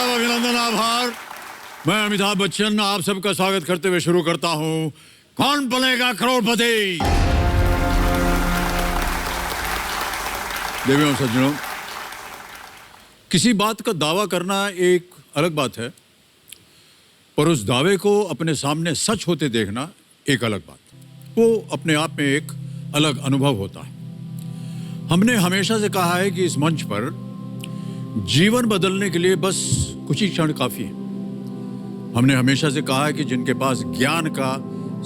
आदाब, अभिनंदन, आभार। मैं अमिताभ बच्चन आप सबका स्वागत करते हुए शुरू करता हूं कौन बनेगा करोड़पति। देवियों सज्जनों, किसी बात का दावा करना एक अलग बात है, पर उस दावे को अपने सामने सच होते देखना एक अलग बात। वो अपने आप में एक अलग अनुभव होता है। हमने हमेशा से कहा है कि इस मंच पर जीवन बदलने के लिए बस कुछ ही क्षण काफी है। हमने हमेशा से कहा है कि जिनके पास ज्ञान का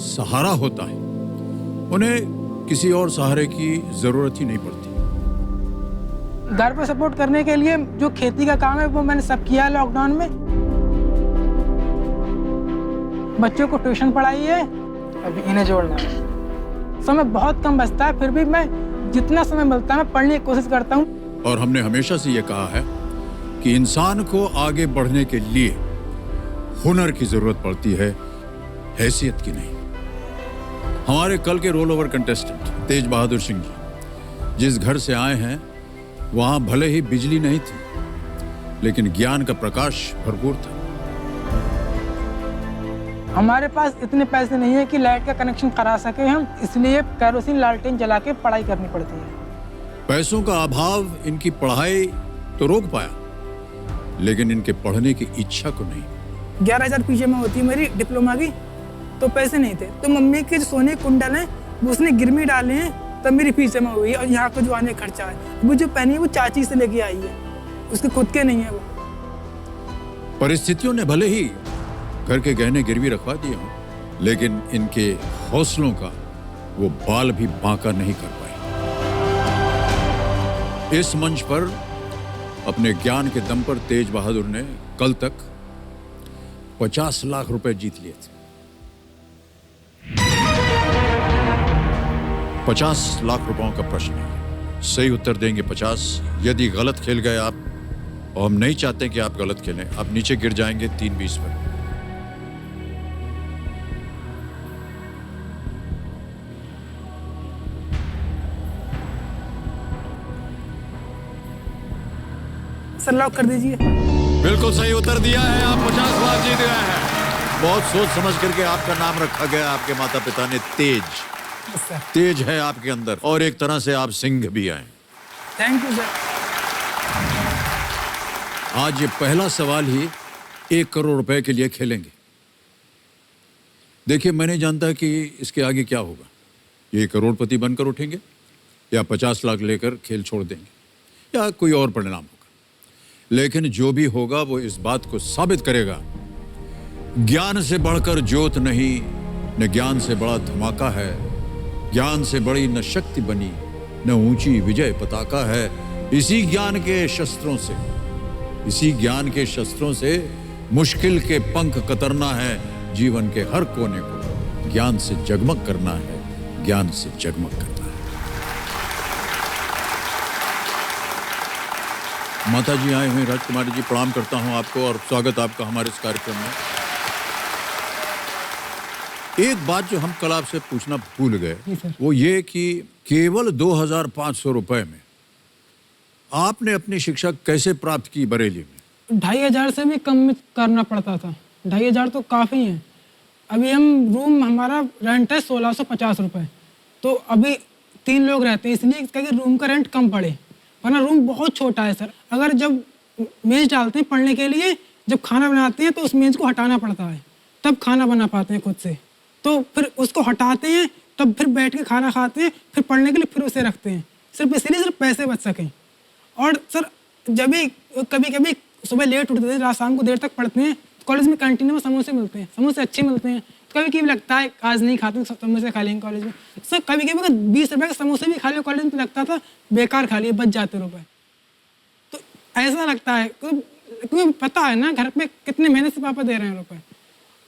सहारा होता है उन्हें किसी और सहारे की जरूरत ही नहीं पड़ती। घर पर सपोर्ट करने के लिए जो खेती का काम है वो मैंने सब किया लॉकडाउन में। बच्चों को ट्यूशन पढ़ाई है, अभी इन्हें जोड़ना है। समय बहुत कम बचता है, फिर भी मैं जितना समय मिलता है मैं पढ़ने की कोशिश करता हूँ। और हमने हमेशा से ये कहा है कि इंसान को आगे बढ़ने के लिए हुनर की जरूरत पड़ती है, हैसियत की नहीं। हमारे कल के रोल ओवर कंटेस्टेंट तेज बहादुर सिंह जी जिस घर से आए हैं वहां भले ही बिजली नहीं थी, लेकिन ज्ञान का प्रकाश भरपूर था। हमारे पास इतने पैसे नहीं है कि लाइट का कनेक्शन करा सके हम, इसलिए केरोसिन लालटेन जला के पढ़ाई करनी पड़ती है। पैसों का अभाव इनकी पढ़ाई तो रोक पाया, लेकिन इनके पढ़ने की इच्छा को नहीं। 11,000 पीछे में होती है मेरी डिप्लोमा की, तो पैसे नहीं थे, तो मम्मी के जो सोने कुंडल हैं वो उसने गिरवी डाले हैं, तब मेरी फीस जमा हुई है। और यहाँ का जो आने खर्चा है वो जो पहनी है वो चाची से लेके आई है, उसके खुद के नहीं है। वो परिस्थितियों ने भले ही घर के गहने गिरवी रखवा दिए हों, लेकिन इनके हौसलों का वो बाल भी बांका नहीं कर पाए। इस मंच पर अपने ज्ञान के दम पर तेज बहादुर ने कल तक 50 लाख रुपए जीत लिए थे। 50 लाख रुपयों का प्रश्न है। सही उत्तर देंगे 50। यदि गलत खेल गए आप, और हम नहीं चाहते कि आप गलत खेलें, आप नीचे गिर जाएंगे 3-20 पर। सर लॉक कर दीजिए। बिल्कुल सही उत्तर दिया है, आप 50 लाख जीत गए हैं। बहुत सोच समझ करके आपका नाम रखा गया। आपके माता पिता ने तेज तेज है आपके अंदर, और एक तरह से आप सिंह भी हैं। Thank you sir. आज ये पहला सवाल ही 1 करोड़ रुपए के लिए खेलेंगे। देखिए, मैं नहीं जानता कि इसके आगे क्या होगा। ये करोड़पति बनकर उठेंगे या 50 लाख लेकर खेल छोड़ देंगे या कोई और परिणाम होगा, लेकिन जो भी होगा वो इस बात को साबित करेगा, ज्ञान से बढ़कर ज्योत नहीं, न ज्ञान से बड़ा धमाका है, ज्ञान से बड़ी न शक्ति बनी, न ऊंची विजय पताका है। इसी ज्ञान के शस्त्रों से मुश्किल के पंख कतरना है, जीवन के हर कोने को ज्ञान से जगमग करना है, ज्ञान से जगमग करना है। माता जी आए हुए, राजकुमारी जी प्रणाम करता हूं आपको और स्वागत आपका हमारे इस कार्यक्रम में। एक बात जो हम कल आपसे पूछना भूल गए, वो ये कि केवल 2,500 रुपए में आपने अपनी शिक्षा कैसे प्राप्त की बरेली में? 2,500 से भी कम में करना पड़ता था। 2,500 तो काफ़ी है। अभी हमारा रेंट है 1,650 रुपये, तो अभी 3 लोग रहते हैं, इसलिए कि रूम का रेंट कम पड़े, वरना रूम बहुत छोटा है सर। अगर जब मेज डालते हैं पढ़ने के लिए, जब खाना बनाते हैं तो उस मेज को हटाना पड़ता है, तब खाना बना पाते हैं खुद से। तो फिर उसको हटाते हैं, तब फिर बैठ के खाना खाते हैं, फिर पढ़ने के लिए फिर उसे रखते हैं, सिर्फ इसलिए सिर्फ पैसे बच सकें। और सर जब भी कभी कभी सुबह लेट उठते थे, रात शाम को देर तक पढ़ते हैं, कॉलेज में कैंटीन में समोसे मिलते हैं, समोसे अच्छे मिलते हैं, तो कभी कभी लगता है आज नहीं खाते समोसे खा लेंगे कॉलेज में। सर कभी कभी अगर 20 रुपये के समोसे भी खा लिए कॉलेज में तो लगता था बेकार खा लिए, बच जाते रुपए। तो ऐसा लगता है क्योंकि पता है ना घर पे कितने मेहनत से पापा दे रहे हैं रुपए।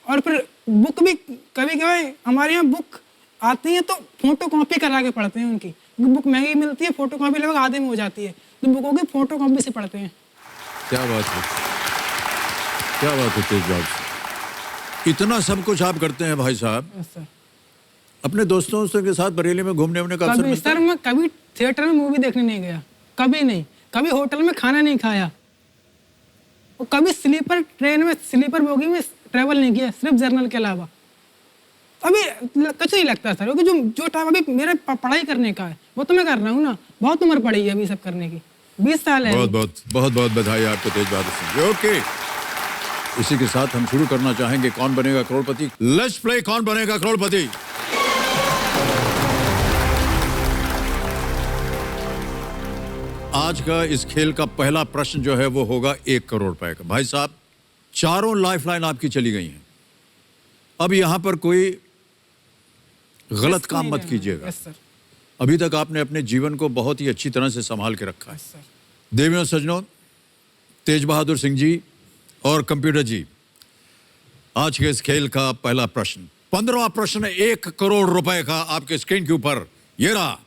और फिर बुक भी कभी कभी हमारे यहाँ बुक आती है तो फोटो कॉपी करा के पढ़ते हैं उनकी, बुक महंगी मिलती है, फोटो कॉपी लगभग आधे में हो जाती है, तो बुकों की फोटो कॉपी से पढ़ते हैं। क्या बात है, क्या बात है तेज बाबू, इतना सब कुछ आप करते हैं भाई साहब। सर अपने दोस्तों के साथ बरेली में घूमने का अवसर कभी मिलता है? सर मैं कभी थिएटर में मूवी देखने नहीं गया, कभी नहीं, कभी होटल में खाना नहीं खाया। वो कभी स्लीपर ट्रेन में, स्लीपर बोगी में ट्रेवल नहीं किया, सिर्फ जर्नल के अलावा। अभी कुछ नहीं लगता सर, क्योंकि जो टाइम अभी मेरे पढ़ाई करने का है वो तो मैं कर रहा हूँ ना। बहुत उम्र पड़ी है अभी सब करने की, 20 साल है। बहुत बहुत बधाई आपको तेज बहादुर सिंह जी। ओके, इसी के साथ हम शुरू करना चाहेंगे कौन बनेगा करोड़पति। लेट्स प्ले कौन बनेगा करोड़पति। आज का इस खेल का पहला प्रश्न जो है वो होगा 1 करोड़ रुपए का। भाई साहब, चारों लाइफलाइन आपकी चली गई हैं। अब यहां पर कोई गलत काम मत कीजिएगा। Yes sir. अभी तक आपने अपने जीवन को बहुत ही अच्छी तरह से संभाल के रखा है। Yes sir. देवियों सज्जनों, तेज बहादुर सिंह जी और कंप्यूटर जी, आज के इस खेल का पहला प्रश्न, 15वां प्रश्न 1 करोड़ रुपए का आपके स्क्रीन के ऊपर ये रहा।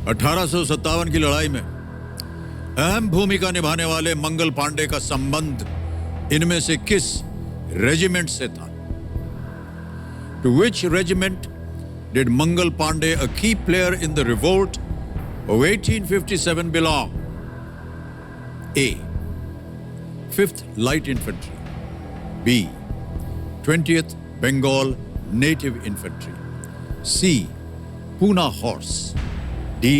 (1857) की लड़ाई में अहम भूमिका निभाने वाले मंगल पांडे का संबंध इनमें से किस रेजिमेंट से था? To which regiment did Mangal Pandey, अ की player in the revolt of 1857, belong? A. 5th Light Infantry. B. 20th Bengal Native Infantry. C. Pune Horse. D.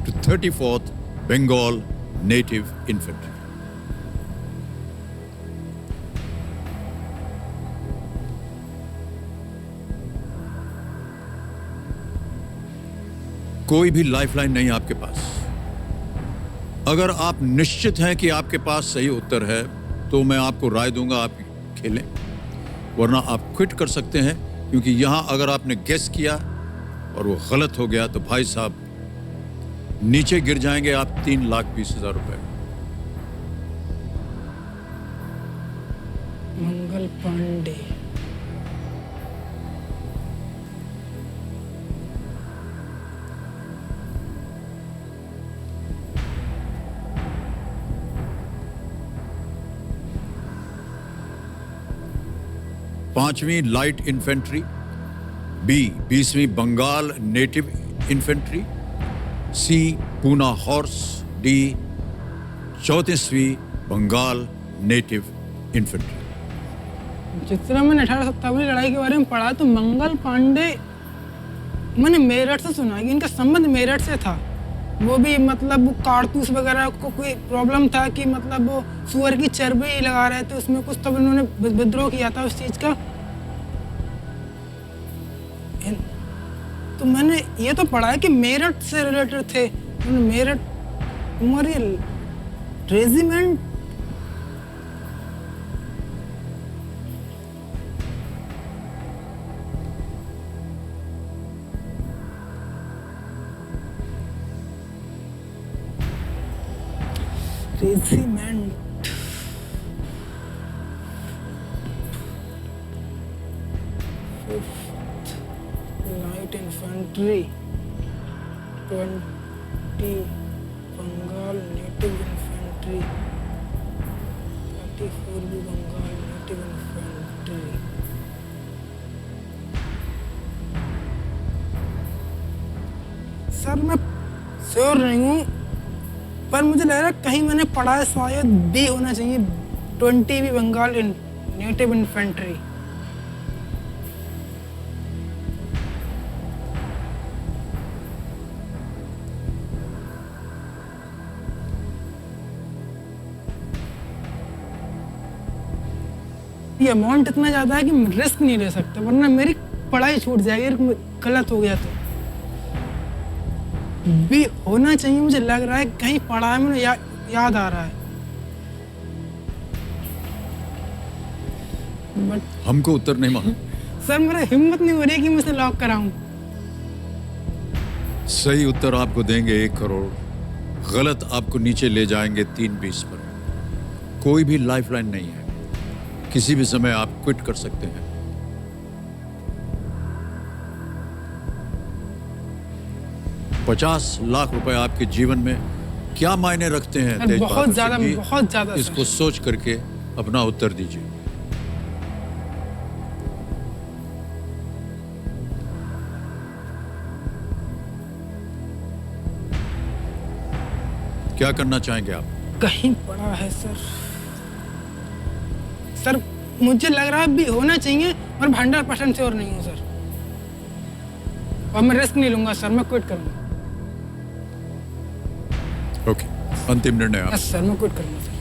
To 34th Bengal Native Infantry. कोई भी लाइफलाइन नहीं आपके पास। अगर आप निश्चित हैं कि आपके पास सही उत्तर है तो मैं आपको राय दूंगा आप खेलें, वरना आप क्विट कर सकते हैं, क्योंकि यहां अगर आपने गेस किया और वो गलत हो गया तो भाई साहब नीचे गिर जाएंगे आप 3,20,000 रुपए। मंगल पांडे, पांचवीं लाइट इन्फेंट्री, बी 20वीं Bengal native infantry, C Poona horse, D 34वीं बंगाल नेटिव इन्फेंट्री। जितना मैंने 1857 लड़ाई के बारे में पढ़ा तो मंगल पांडे मैंने मेरठ से सुना कि इनका संबंध मेरठ से था। वो भी मतलब वो कारतूस वगैरह को कोई प्रॉब्लम था कि मतलब वो सुअर की चर्बी लगा रहे थे उसमें कुछ, तब उन्होंने विद्रोह किया था उस चीज का। तो मैंने ये तो पढ़ा है कि मेरठ से रिलेटेड थे। Meerut memorial regiment, regiment light infantry, 20 Bengal native infantry, 34 भी बंगाल नेटिव इन्फेंट्री। सर मैं श्योर नहीं हूँ, पर मुझे लग रहा है कहीं मैंने पढ़ा है, शायद बी होना चाहिए, 20 भी बंगाल नेटिव इन्फेंट्री। ये अमाउंट इतना ज्यादा है कि रिस्क नहीं ले सकते, वरना मेरी पढ़ाई छूट जाएगी, गलत हो गया तो। भी होना चाहिए, मुझे लग रहा है कहीं पढ़ा है, मुझे याद आ रहा है। बट हमको उत्तर नहीं मालूम। सर मेरा हिम्मत नहीं हो रही कि मैं इसे लॉक कराऊं। सही उत्तर आपको देंगे 1 करोड़, गलत आपको नीचे ले जाएंगे 320 पर। कोई भी लाइफलाइन नहीं है, किसी भी समय आप क्विट कर सकते हैं। ₹50 लाख आपके जीवन में क्या मायने रखते हैं? तेज बहुत बहादुर ज्यादा, सिंह जी, बहुत ज्यादा। इसको सोच करके अपना उत्तर दीजिए। क्या करना चाहेंगे आप? कहीं पड़ा है सर। सर मुझे लग रहा है भी होना चाहिए, पर 100% श्योर नहीं हूँ सर। और मैं रिस्क नहीं लूंगा सर, मैं क्विट करूंगा। ओके, अंतिम निर्णय आप। यस सर, मैं क्विट करूंगा सर।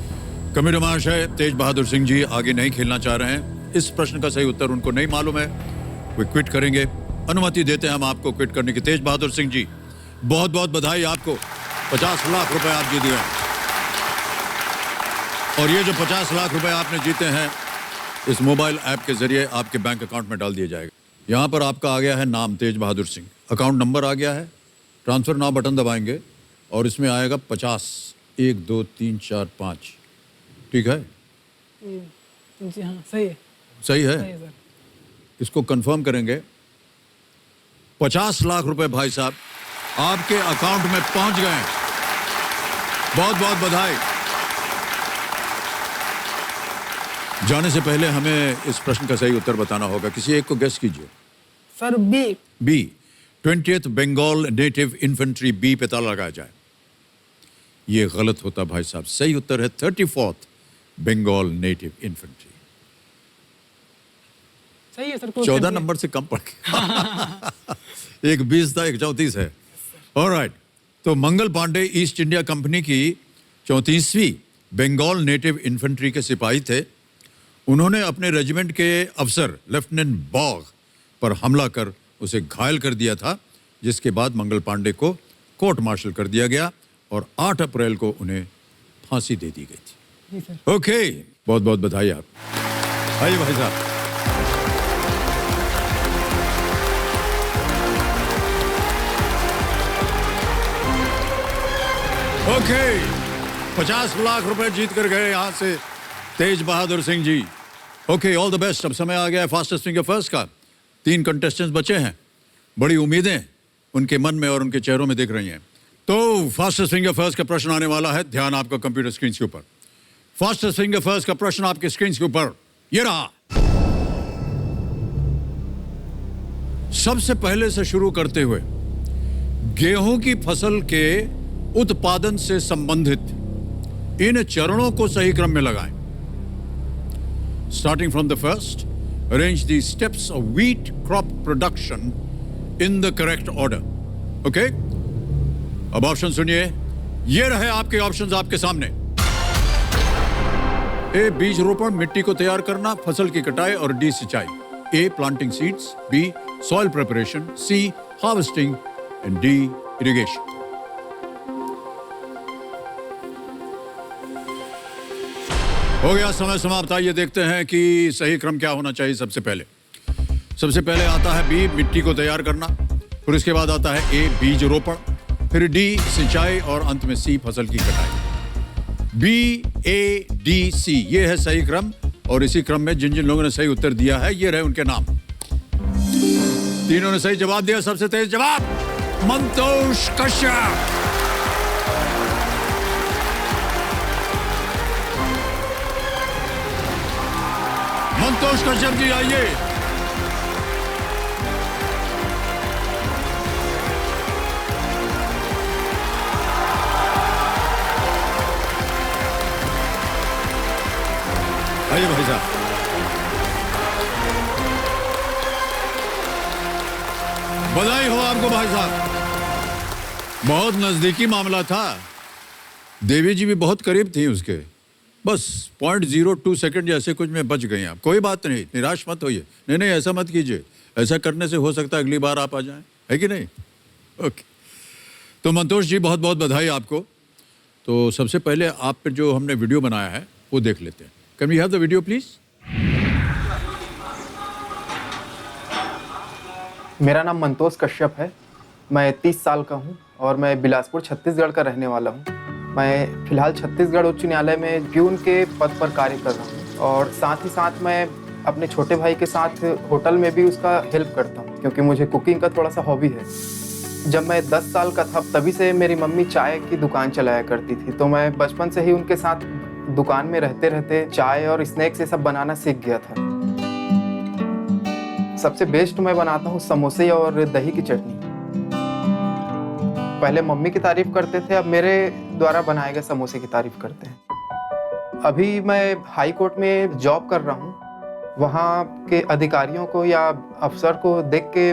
कमेटी महाशय तेज बहादुर सिंह जी आगे नहीं खेलना चाह रहे हैं। इस प्रश्न का सही उत्तर उनको नहीं मालूम है, वे क्विट करेंगे। अनुमति देते हैं हम आपको क्विट करने की। तेज बहादुर सिंह जी, बहुत बहुत बधाई आपको, 50 लाख रुपए आप जीत गए। और ये जो 50 लाख रुपए आपने जीते हैं, इस मोबाइल ऐप के जरिए आपके बैंक अकाउंट में डाल दिया जाएगा। यहाँ पर आपका आ गया है नाम तेज बहादुर सिंह, अकाउंट नंबर आ गया है, ट्रांसफर नाउ बटन दबाएंगे और इसमें आएगा 50, 1 2 3 4 5। ठीक है? जी हाँ, सही है। सही है? सही है सर। इसको कंफर्म करेंगे। 50 लाख रुपए भाई साहब आपके अकाउंट में पहुंच गए हैं। बहुत बहुत बधाई। जाने से पहले हमें इस प्रश्न का सही उत्तर बताना होगा। किसी एक को गेस कीजिए। Sir B. B, 20th Bengal native infantry, B पे ताला लगाया जाए। ये गलत होता भाई साहब। सही उत्तर है 34th बंगाल नेटिव इन्फेंट्री। सही है सर। 14 नंबर से कम पड़ गया। एक 20 था, एक 34 है। ऑलराइट, तो Mangal Pandey east India company की 34वीं बंगाल नेटिव इन्फेंट्री के सिपाही थे। उन्होंने अपने रेजिमेंट के अफसर लेफ्टिनेंट बॉग पर हमला कर उसे घायल कर दिया था, जिसके बाद मंगल पांडे को कोर्ट मार्शल कर दिया गया और 8 अप्रैल को उन्हें फांसी दे दी गई थी। जी सर। ओके, बहुत बहुत बधाई आप। आइए भाई साहब। ओके, 50 लाख रुपए जीत कर गए यहां से Tej Bahadur Singh ji. Okay, all the best. अब समय आ गया है फास्टेस्ट फिंगर फर्स्ट का। 3 कंटेस्टेंट्स बचे हैं। बड़ी उम्मीदें उनके मन में और उनके चेहरों में दिख रही हैं। तो फास्टेस्ट फिंगर फर्स्ट का प्रश्न आने वाला है। ध्यान आपका कंप्यूटर स्क्रीन के ऊपर। फास्टेस्ट फिंगर फर्स्ट का प्रश्न आपके स्क्रीन के ऊपर ये रहा। सबसे पहले से शुरू करते हुए गेहूं की फसल के उत्पादन से संबंधित इन चरणों को सही क्रम में लगाएं। Starting from the first, arrange the steps of wheat crop production in the correct order. Okay? अब ऑप्शन सुनिए। ये रहे आपके ऑप्शंस आपके सामने। ए, बीज रोपण, मिट्टी को तैयार करना, फसल की कटाई और डी, सिंचाई। A, planting seeds, B, soil preparation, C, harvesting and D, irrigation. हो गया समय समाप्त। आइए देखते हैं कि सही क्रम क्या होना चाहिए। सबसे पहले आता है बी, मिट्टी को तैयार करना, फिर उसके बाद आता है ए, बीज रोपण, फिर डी, सिंचाई और अंत में सी, फसल की कटाई। बी, ए, डी, सी, ये है सही क्रम। और इसी क्रम में जिन जिन लोगों ने सही उत्तर दिया है, ये रहे उनके नाम। तीनों ने सही जवाब दिया। सबसे तेज जवाब मंतोष कश्यप। मंतोष कश्यप जी आइए। आइए भाई साहब। बधाई हो आपको भाई साहब। बहुत नजदीकी मामला था। देवी जी भी बहुत करीब थी उसके। बस 0.02 सेकंड या ऐसे कुछ में बच गए आप। कोई बात नहीं, निराश मत होइए। नहीं, ऐसा मत कीजिए। ऐसा करने से हो सकता है अगली बार आप आ जाएं, है कि नहीं? ओके, तो मंतोष जी बहुत बहुत बधाई आपको। तो सबसे पहले आप पे जो हमने वीडियो बनाया है वो देख लेते हैं। Can we have the video please? मेरा नाम मंतोष कश्यप है। मैं 30 साल का हूँ और मैं बिलासपुर छत्तीसगढ़ का रहने वाला हूँ। मैं फिलहाल छत्तीसगढ़ उच्च न्यायालय में प्यून के पद पर कार्य कर रहा हूँ और साथ ही साथ मैं अपने छोटे भाई के साथ होटल में भी उसका हेल्प करता हूँ, क्योंकि मुझे कुकिंग का थोड़ा सा हॉबी है। जब मैं 10 साल का था तभी से मेरी मम्मी चाय की दुकान चलाया करती थी, तो मैं बचपन से ही उनके साथ दुकान में रहते रहते चाय और स्नैक्स ये सब बनाना सीख गया था। सबसे बेस्ट मैं बनाता हूँ समोसे और दही की चटनी। पहले मम्मी की तारीफ करते थे, अब मेरे द्वारा बनाए गए समोसे की तारीफ करते हैं। अभी मैं हाई कोर्ट में जॉब कर रहा हूँ। वहाँ के अधिकारियों को या अफसर को देख के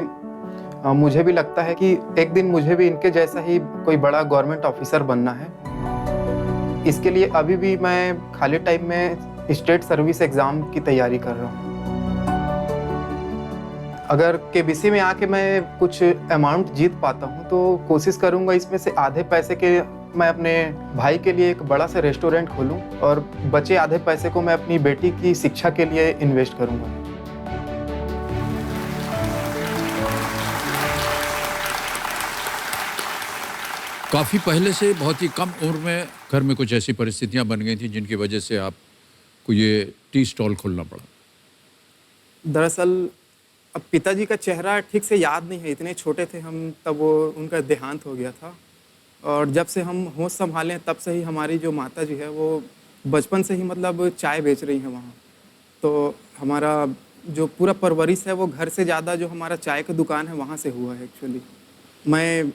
मुझे भी लगता है कि एक दिन मुझे भी इनके जैसा ही कोई बड़ा गवर्नमेंट ऑफिसर बनना है। इसके लिए अभी भी मैं खाली टाइम में स्टेट सर्विस एग्ज़ाम की तैयारी कर रहा हूँ। अगर केबीसी में आके मैं कुछ अमाउंट जीत पाता हूँ तो कोशिश करूँगा इसमें से आधे पैसे के मैं अपने भाई के लिए एक बड़ा सा रेस्टोरेंट खोलूँ और बचे आधे पैसे को मैं अपनी बेटी की शिक्षा के लिए इन्वेस्ट करूँगा। काफ़ी पहले से बहुत ही कम उम्र में घर में कुछ ऐसी परिस्थितियां बन गई थी जिनकी वजह से आपको ये टी स्टॉल खोलना पड़ा। दरअसल अब पिताजी का चेहरा ठीक से याद नहीं है, इतने छोटे थे हम तब वो उनका देहांत हो गया था। और जब से हम होश संभाले तब से ही हमारी जो माता जी है वो बचपन से ही मतलब चाय बेच रही हैं वहाँ। तो हमारा जो पूरा परवरिश है वो घर से ज़्यादा जो हमारा चाय का दुकान है वहाँ से हुआ है एक्चुअली। मैं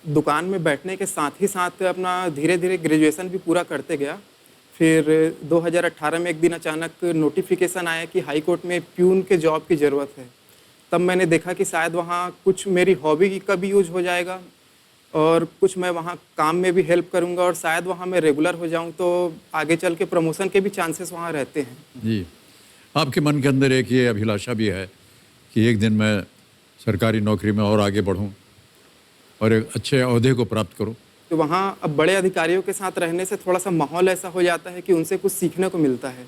दुकान में बैठने के साथ ही साथ अपना धीरे धीरे ग्रेजुएशन भी पूरा करते गया। फिर 2018 में एक दिन अचानक नोटिफिकेशन आया कि हाई कोर्ट में प्यून के जॉब की ज़रूरत है। तब मैंने देखा कि शायद वहाँ कुछ मेरी हॉबी का भी यूज हो जाएगा और कुछ मैं वहाँ काम में भी हेल्प करूँगा और शायद वहाँ मैं रेगुलर हो जाऊँ तो आगे चल के प्रमोशन के भी चांसेस वहाँ रहते हैं। जी, आपके मन के अंदर एक ये अभिलाषा भी है कि एक दिन मैं सरकारी नौकरी में और आगे बढ़ूँ और एक अच्छे ओहदे को प्राप्त करूं। तो वहाँ अब बड़े अधिकारियों के साथ रहने से थोड़ा सा माहौल ऐसा हो जाता है कि उनसे कुछ सीखने को मिलता है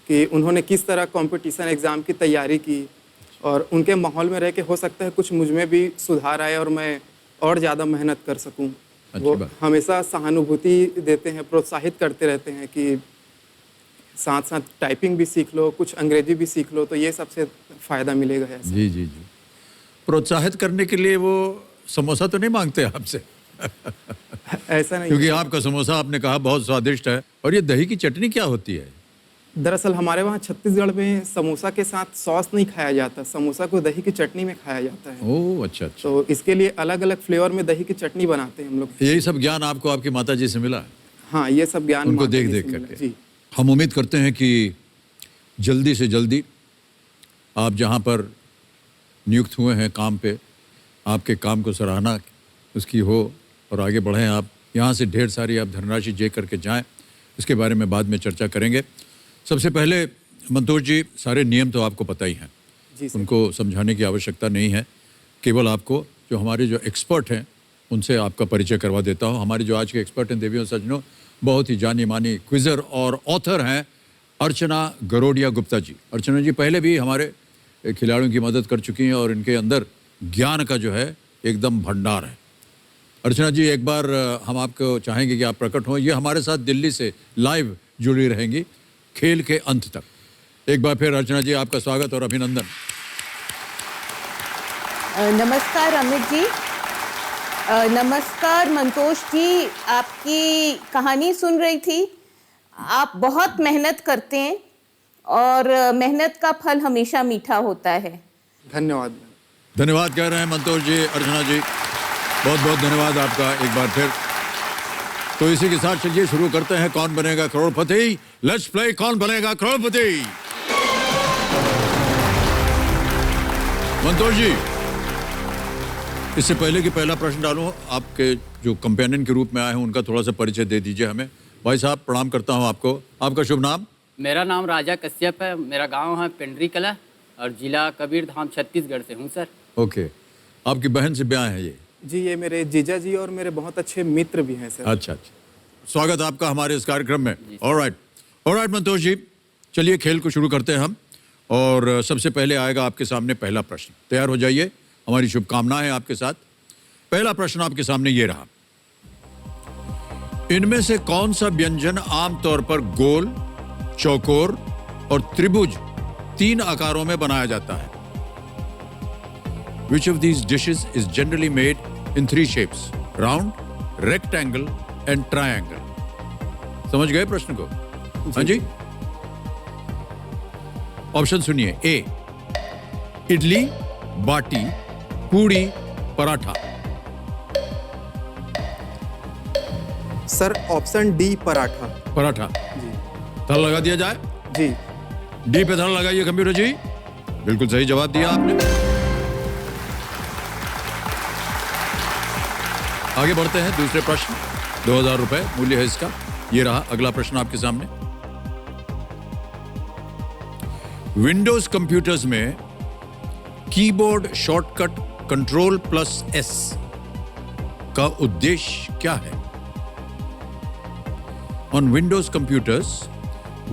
कि उन्होंने किस तरह कंपटीशन एग्ज़ाम की तैयारी की और उनके माहौल में रह के हो सकता है कुछ मुझ में भी सुधार आए और मैं और ज़्यादा मेहनत कर सकूं। वो हमेशा सहानुभूति देते हैं, प्रोत्साहित करते रहते हैं कि साथ साथ टाइपिंग भी सीख लो, कुछ अंग्रेजी भी सीख लो, तो ये सबसे फ़ायदा मिलेगा। ऐसा जी जी जी, प्रोत्साहित करने के लिए वो समोसा तो नहीं मांगते आपसे? ऐसा नहीं, क्योंकि आपका समोसा आपने कहा बहुत स्वादिष्ट है। और ये दही की चटनी क्या होती है? दरअसल हमारे वहाँ छत्तीसगढ़ में समोसा के साथ सॉस नहीं खाया जाता, समोसा को दही की चटनी में खाया जाता है। ओह अच्छा अच्छा। तो इसके लिए अलग अलग फ्लेवर में दही की चटनी बनाते हैं हम लोग। यही सब ज्ञान आपको आपकी माता जी से मिला? हाँ, ये सब ज्ञान उनको माता देख जी देख से मिला। करके। जी, हम उम्मीद करते हैं कि जल्दी से जल्दी आप जहाँ पर नियुक्त हुए हैं काम पे, आपके काम को सराहना उसकी हो और आगे बढ़ें आप। यहाँ से ढेर सारी आप धनराशि जे करके जाएं, इसके बारे में बाद में चर्चा करेंगे। सबसे पहले मंतोष जी, सारे नियम तो आपको पता ही हैं, उनको समझाने की आवश्यकता नहीं है। केवल आपको जो हमारे जो एक्सपर्ट हैं उनसे आपका परिचय करवा देता हूँ। हमारे जो आज के एक्सपर्ट हैं देवियों सज्जनों, बहुत ही जानी मानी क्विज़र और ऑथर हैं अर्चना गरोडिया गुप्ता जी। अर्चना जी पहले भी हमारे खिलाड़ियों की मदद कर चुकी हैं और इनके अंदर ज्ञान का जो है एकदम भंडार है। अर्चना जी, एक बार हम आपको चाहेंगे कि आप प्रकट हों। ये हमारे साथ दिल्ली से लाइव जुड़ी रहेंगी खेल के अंत तक। एक बार फिर अर्चना जी, आपका स्वागत और अभिनंदन। नमस्कार अमित जी, नमस्कार मंतोष जी। आपकी कहानी सुन रही थी। आप बहुत मेहनत करते हैं और मेहनत का फल हमेशा मीठा होता है। धन्यवाद। धन्यवाद कह रहे हैं मंतोष जी। अर्चना जी, बहुत बहुत धन्यवाद आपका एक बार फिर। तो इसी के साथ चलिए शुरू करते हैं कौन बनेगा करोड़पति। लेट्स प्ले कौन बनेगा करोड़पति। मंतोष जी, इससे पहले कि पहला प्रश्न डालूं, आपके जो कंपेनियन के रूप में आए हैं उनका थोड़ा सा परिचय दे दीजिए हमें। भाई साहब, प्रणाम करता हूं आपको। आपका शुभ नाम? मेरा नाम राजा कश्यप है। मेरा गांव है पेंड्री कला और जिला कबीरधाम छत्तीसगढ़ से हूं सर। ओके, आपकी बहन से ब्याह है ये? जी, ये मेरे जीजा जी और मेरे बहुत अच्छे मित्र भी हैं सर। अच्छा अच्छा, स्वागत आपका हमारे इस कार्यक्रम में। ऑलराइट मंतोष जी, चलिए खेल को शुरू करते हैं हम। और सबसे पहले आएगा आपके सामने पहला प्रश्न। तैयार हो जाइए, हमारी शुभकामनाएं हैं आपके साथ। पहला प्रश्न आपके सामने ये रहा। इनमें से कौन सा व्यंजन आमतौर पर गोल, चौकोर और त्रिभुज 3 आकारों में बनाया जाता है? Which of these dishes is generally made in 3 shapes? Round, rectangle and triangle. समझ गए प्रश्न को? हाँ जी। ऑप्शन सुनिए। A, idli, bati, puri, paratha. Sir option D paratha. Paratha. जी ताला लगा दिया जाए। जी। डी पे ताला लगाइए कंप्यूटर जी। बिल्कुल सही जवाब दिया आपने। आगे बढ़ते हैं दूसरे प्रश्न। 2000 रुपए मूल्य है इसका। ये रहा अगला प्रश्न आपके सामने। विंडोज कंप्यूटर्स में कीबोर्ड शॉर्टकट Ctrl+S का उद्देश्य क्या है? On Windows computers,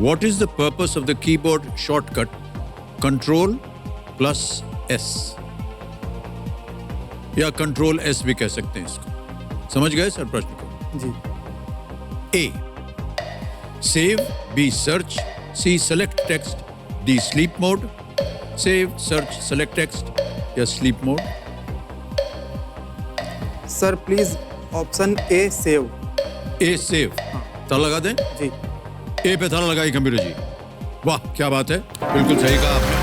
what is the purpose of the keyboard shortcut Ctrl+S? या Ctrl+S भी कह सकते हैं इसको। समझ गए सर प्रश्न को? जी। A. Save. B. Search. C. Select text. D. Sleep mode. Save, search, select text या sleep mode. Sir please option A save. A. Save. ताला लगा दें? जी। ए पे ताला लगाई कंप्यूटर जी। वाह क्या बात है, बिल्कुल सही कहा आपने।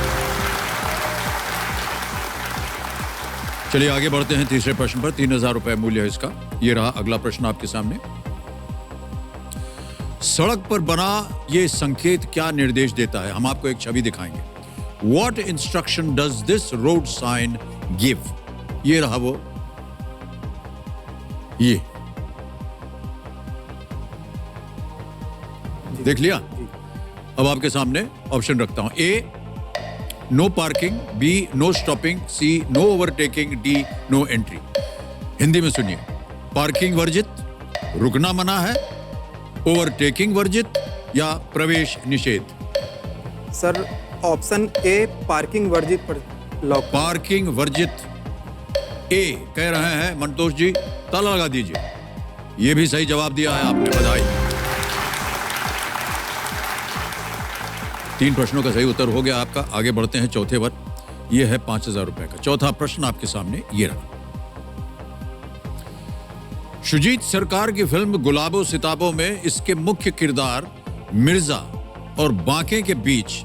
चलिए आगे बढ़ते हैं तीसरे प्रश्न पर। 3000 रुपए मूल्य है इसका। ये रहा अगला प्रश्न आपके सामने। सड़क पर बना ये संकेत क्या निर्देश देता है? हम आपको एक छवि दिखाएंगे। What instruction does this road sign give? ये रहा वो, ये देख लिया। अब आपके सामने ऑप्शन रखता हूं। A, no parking. B, no stopping. C, no overtaking. D, no entry. Hindi में सुनिए। पार्किंग वर्जित, रुकना मना है, ओवरटेकिंग वर्जित या प्रवेश निषेध। सर ऑप्शन ए पार्किंग वर्जित पर लॉक। पार्किंग वर्जित ए कह रहे हैं मंतोष जी। ताला लगा दीजिए। ये भी सही जवाब दिया है आपने, बधाई। 3 प्रश्नों का सही उत्तर हो गया आपका। आगे बढ़ते हैं चौथे पर। यह है 5000 रुपए का चौथा प्रश्न आपके सामने। ये रहा। शुजीत सरकार की फिल्म गुलाबो सिताबों में इसके मुख्य किरदार मिर्जा और बांके के बीच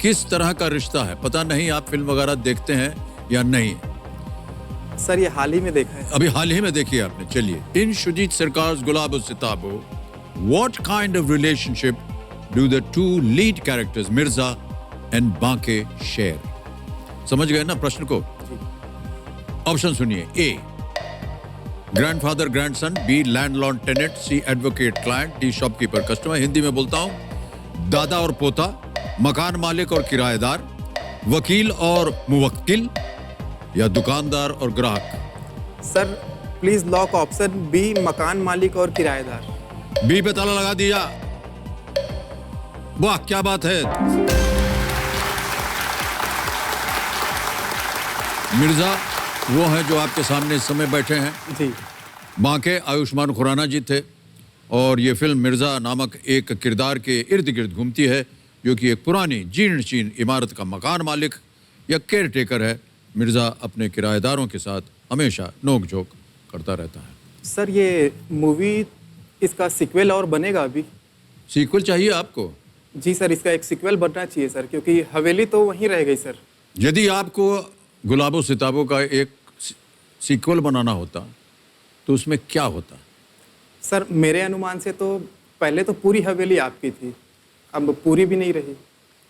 किस तरह का रिश्ता है? पता नहीं आप फिल्म वगैरह देखते हैं या नहीं। सर ये हाल ही में देखा है। अभी हाल ही में देखी है आपने। चलिए, in Shoojit Sircar Gulabo Sitabo, what kind of relationship do the 2 lead characters Mirza and Banke share? समझ गए ना प्रश्न को? ऑप्शन सुनिए। A, grandfather grandson. B, landlord tenant. C, advocate client. D, shopkeeper customer. Hindi में बोलता हूं। दादा और पोता, मकान मालिक और किराएदार, वकील और मुवक्किल या दुकानदार और ग्राहक। Sir please lock option B मकान मालिक और किराएदार। बी पे ताला लगा दिया। वाह क्या बात है। मिर्जा वो हैं जो आपके सामने इस समय बैठे हैं। जी। बांके आयुष्मान खुराना जी थे और ये फिल्म मिर्जा नामक एक किरदार के इर्द गिर्द घूमती है जो कि एक पुरानी जीर्ण शीर्ण इमारत का मकान मालिक या केयर टेकर है। मिर्जा अपने किराएदारों के साथ हमेशा नोक झोंक करता रहता है। सर ये मूवी इसका सीक्वल और बनेगा अभी? सीक्वल चाहिए आपको? जी सर, इसका एक सीक्वल बनना चाहिए सर, क्योंकि हवेली तो वहीं रह गई सर। यदि आपको गुलाबो सिताबों का एक सीक्वल बनाना होता तो उसमें क्या होता? सर मेरे अनुमान से तो पहले तो पूरी हवेली आपकी थी, अब पूरी भी नहीं रही,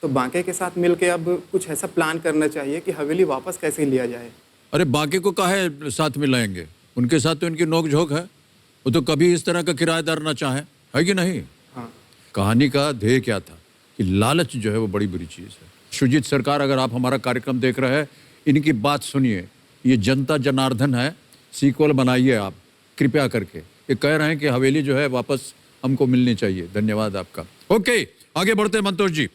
तो बांके के साथ मिलके अब कुछ ऐसा प्लान करना चाहिए कि हवेली वापस कैसे लिया जाए। अरे बांके को काहे साथ में लाएंगे? उनके साथ तो इनकी नोक झोंक है। वो तो कभी इस तरह का किराएदार ना चाहे, है कि नहीं? हाँ। कहानी का ध्येय क्या था कि लालच जो है वो बड़ी बुरी चीज़ है। शुजीत सरकार, अगर आप हमारा कार्यक्रम देख रहे हैं, इनकी बात सुनिए। ये जनता जनार्दन है, सीक्वल बनाइए आप कृपया करके। ये कह रहे हैं कि हवेली जो है वापस हमको मिलनी चाहिए। धन्यवाद आपका। ओके, आगे बढ़ते हैं मंतोष जी।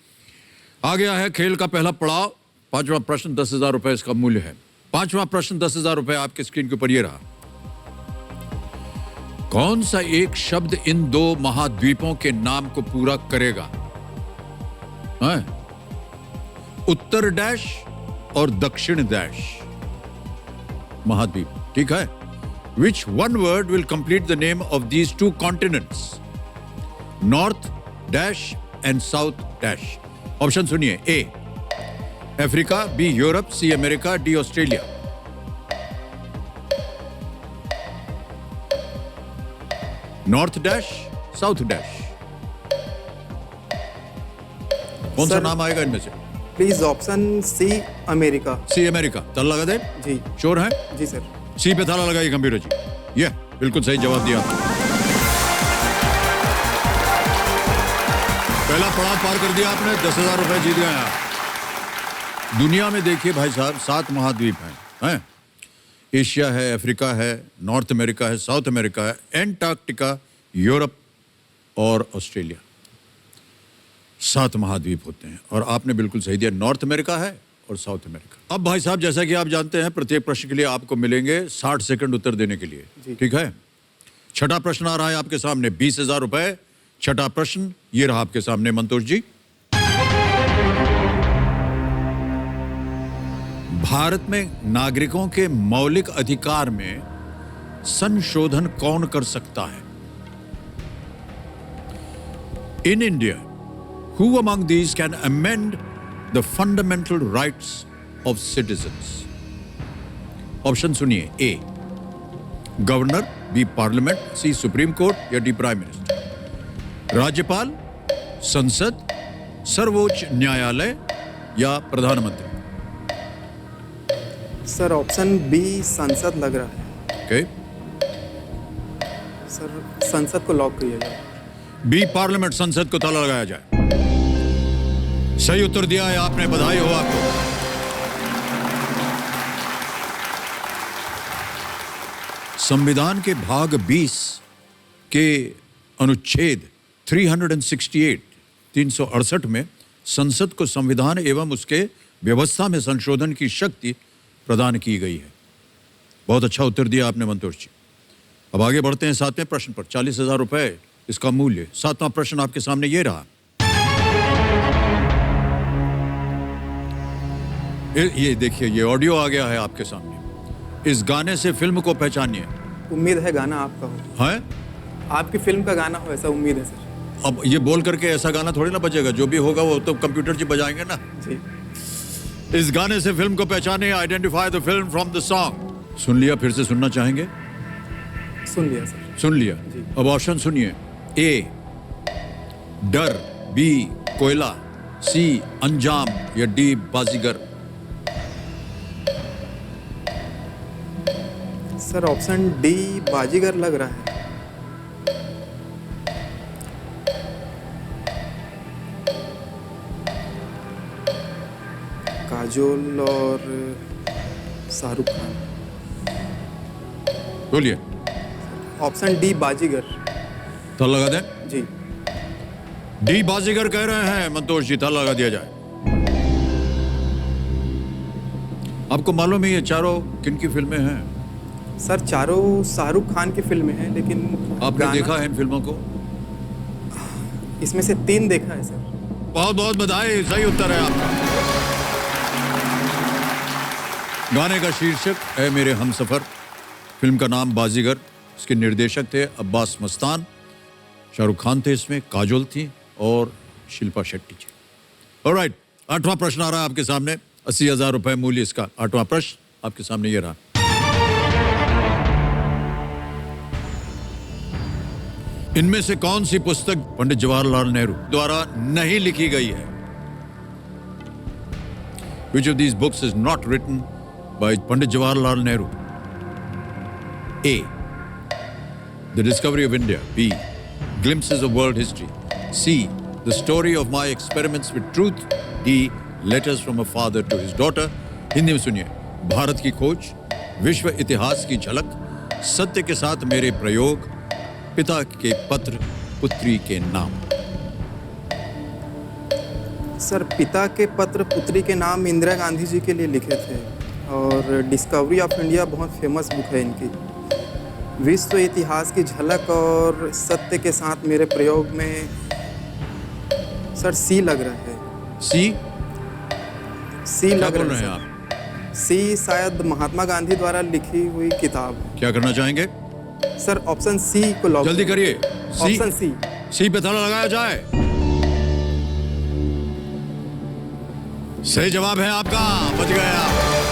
आ गया है खेल का पहला पड़ाव। 5वां प्रश्न 10,000 रुपए इसका मूल्य है। 5वां प्रश्न 10,000 रुपए आपके स्क्रीन के ऊपर ये रहा। कौन सा एक शब्द इन 2 महाद्वीपों के नाम को पूरा करेगा? उत्तर डैश और दक्षिण डैश महाद्वीप, ठीक है? Which one word will complete the name of these 2 continents? North dash and South dash. Option सुनिए। A, Africa. B, Europe. C, America. D, Australia. North dash, south dash. कौन सा सर- नाम आएगा इनमें से? Please option C America. C America. ताला लगा दे। जी sure है? जी सर। सी पे ताला लगाइए कंप्यूटर जी। ये बिल्कुल सही जवाब दिया आपने। पहला पड़ाव पार कर दिया आपने, 10,000 रुपए जीत गए आप। दुनिया में देखिए भाई साहब 7 महाद्वीप हैं। एशिया है, अफ्रीका है, नॉर्थ अमेरिका है, साउथ अमेरिका है, एंटार्क्टिका, यूरोप और ऑस्ट्रेलिया। 7 महाद्वीप होते हैं और आपने बिल्कुल सही दिया, नॉर्थ अमेरिका है और साउथ अमेरिका। अब भाई साहब जैसा कि आप जानते हैं प्रत्येक प्रश्न के लिए आपको मिलेंगे 60 सेकंड उत्तर देने के लिए। ठीक है। छठा प्रश्न आ रहा है आपके सामने, 20,000 रुपए। छठा प्रश्न ये रहा आपके सामने मंतोष जी। भारत में नागरिकों के मौलिक अधिकार में संशोधन कौन कर सकता है? In India, who among these can amend the fundamental rights of citizens? Option सुनिए। A governor, B parliament, C supreme court या डी प्राइम मिनिस्टर। राज्यपाल, संसद, सर्वोच्च न्यायालय या प्रधानमंत्री। सर ऑप्शन बी संसद लग रहा है। ओके, सर संसद को लॉक करिएगा। बी पार्लियामेंट, संसद को ताला लगाया जाए। सही उत्तर दिया है आपने, बधाई हो आपको। संविधान के भाग 20 के अनुच्छेद 368 में संसद को संविधान एवं उसके व्यवस्था में संशोधन की शक्ति प्रदान की गई है। बहुत अच्छा उत्तर दिया आपने मंतोष जी। अब आगे बढ़ते हैं 7वें प्रश्न पर। 40,000 रुपए इसका मूल्य। 7वां प्रश्न आपके सामने ये रहा। ये देखिए, ये ऑडियो आ गया है आपके सामने। इस गाने से फिल्म को पहचानिए। उम्मीद है गाना आपका हो। है? आपकी फिल्म का गाना हो, ऐसा उम्मीद है सर। अब ये बोल करके ऐसा गाना थोड़ी ना बजेगा, जो भी होगा वो तो कंप्यूटर जी बजाएंगे ना। जी इस गाने से फिल्म को पहचाने, identify the film from the song. सुन लिया? फिर से सुनना चाहेंगे? सुन लिया सर। सुन लिया। अब ऑप्शन सुनिए। ए डर, बी कोयला, सी अंजाम या डी बाजीगर। सर ऑप्शन डी बाजीगर लग रहा है। काजोल और शाहरुख खान। बोलिए। ऑप्शन डी बाजीगर। ताला लगा दें? जी डी बाजीगर कह रहे हैं मंतोष जी, ताला लगा दिया जाए। आपको मालूम है ये चारों किन की फिल्में हैं? सर चारों शाहरुख खान की फिल्में हैं, लेकिन आपने गाना- देखा है इन फिल्मों को? इसमें से 3 देखा है सर। बहुत बहुत बधाई, सही उत्तर है आपका। गाने का शीर्षक है मेरे हमसफर। फिल्म का नाम बाजीगर। इसके निर्देशक थे अब्बास मस्तान। शाहरुख खान थे इसमें, काजोल थी और शिल्पा शेट्टी जी। ऑलराइट, 8वां प्रश्न आ रहा है आपके सामने। 80,000 रुपए मूल्य इसका 8वां प्रश्न आपके सामने ये रहा। इनमें से कौन सी पुस्तक पंडित जवाहरलाल नेहरू द्वारा नहीं लिखी गई है? Which of these books is not written by Pandit Jawaharlal Nehru? A. The Discovery of India. B. Glimpses of World History. C. The Story of My Experiments with Truth. D. Letters from a Father to His Daughter. Hindi में सुनिए। भारत की खोज, विश्व इतिहास की झलक, सत्य के साथ मेरे प्रयोग, पिता के पत्र पुत्री के नाम। सर पिता के पत्र पुत्री के नाम इंदिरा गांधी जी के लिए लिखे थे, और डिस्कवरी ऑफ इंडिया बहुत फेमस बुक है इनकी। विश्व इतिहास की झलक और सत्य के साथ मेरे प्रयोग में सर सी लग रहा है। सी? सी क्या लग बोल रहा रहे है हैं सर। आप? सी शायद महात्मा गांधी द्वारा लिखी हुई किताब। क्या करना चाहेंगे? सर ऑप्शन सी को लॉक जल्दी करिए। सी? Option C. सी पे ताला लगाया जाए। सही जवाब है आपका, बच गए आप।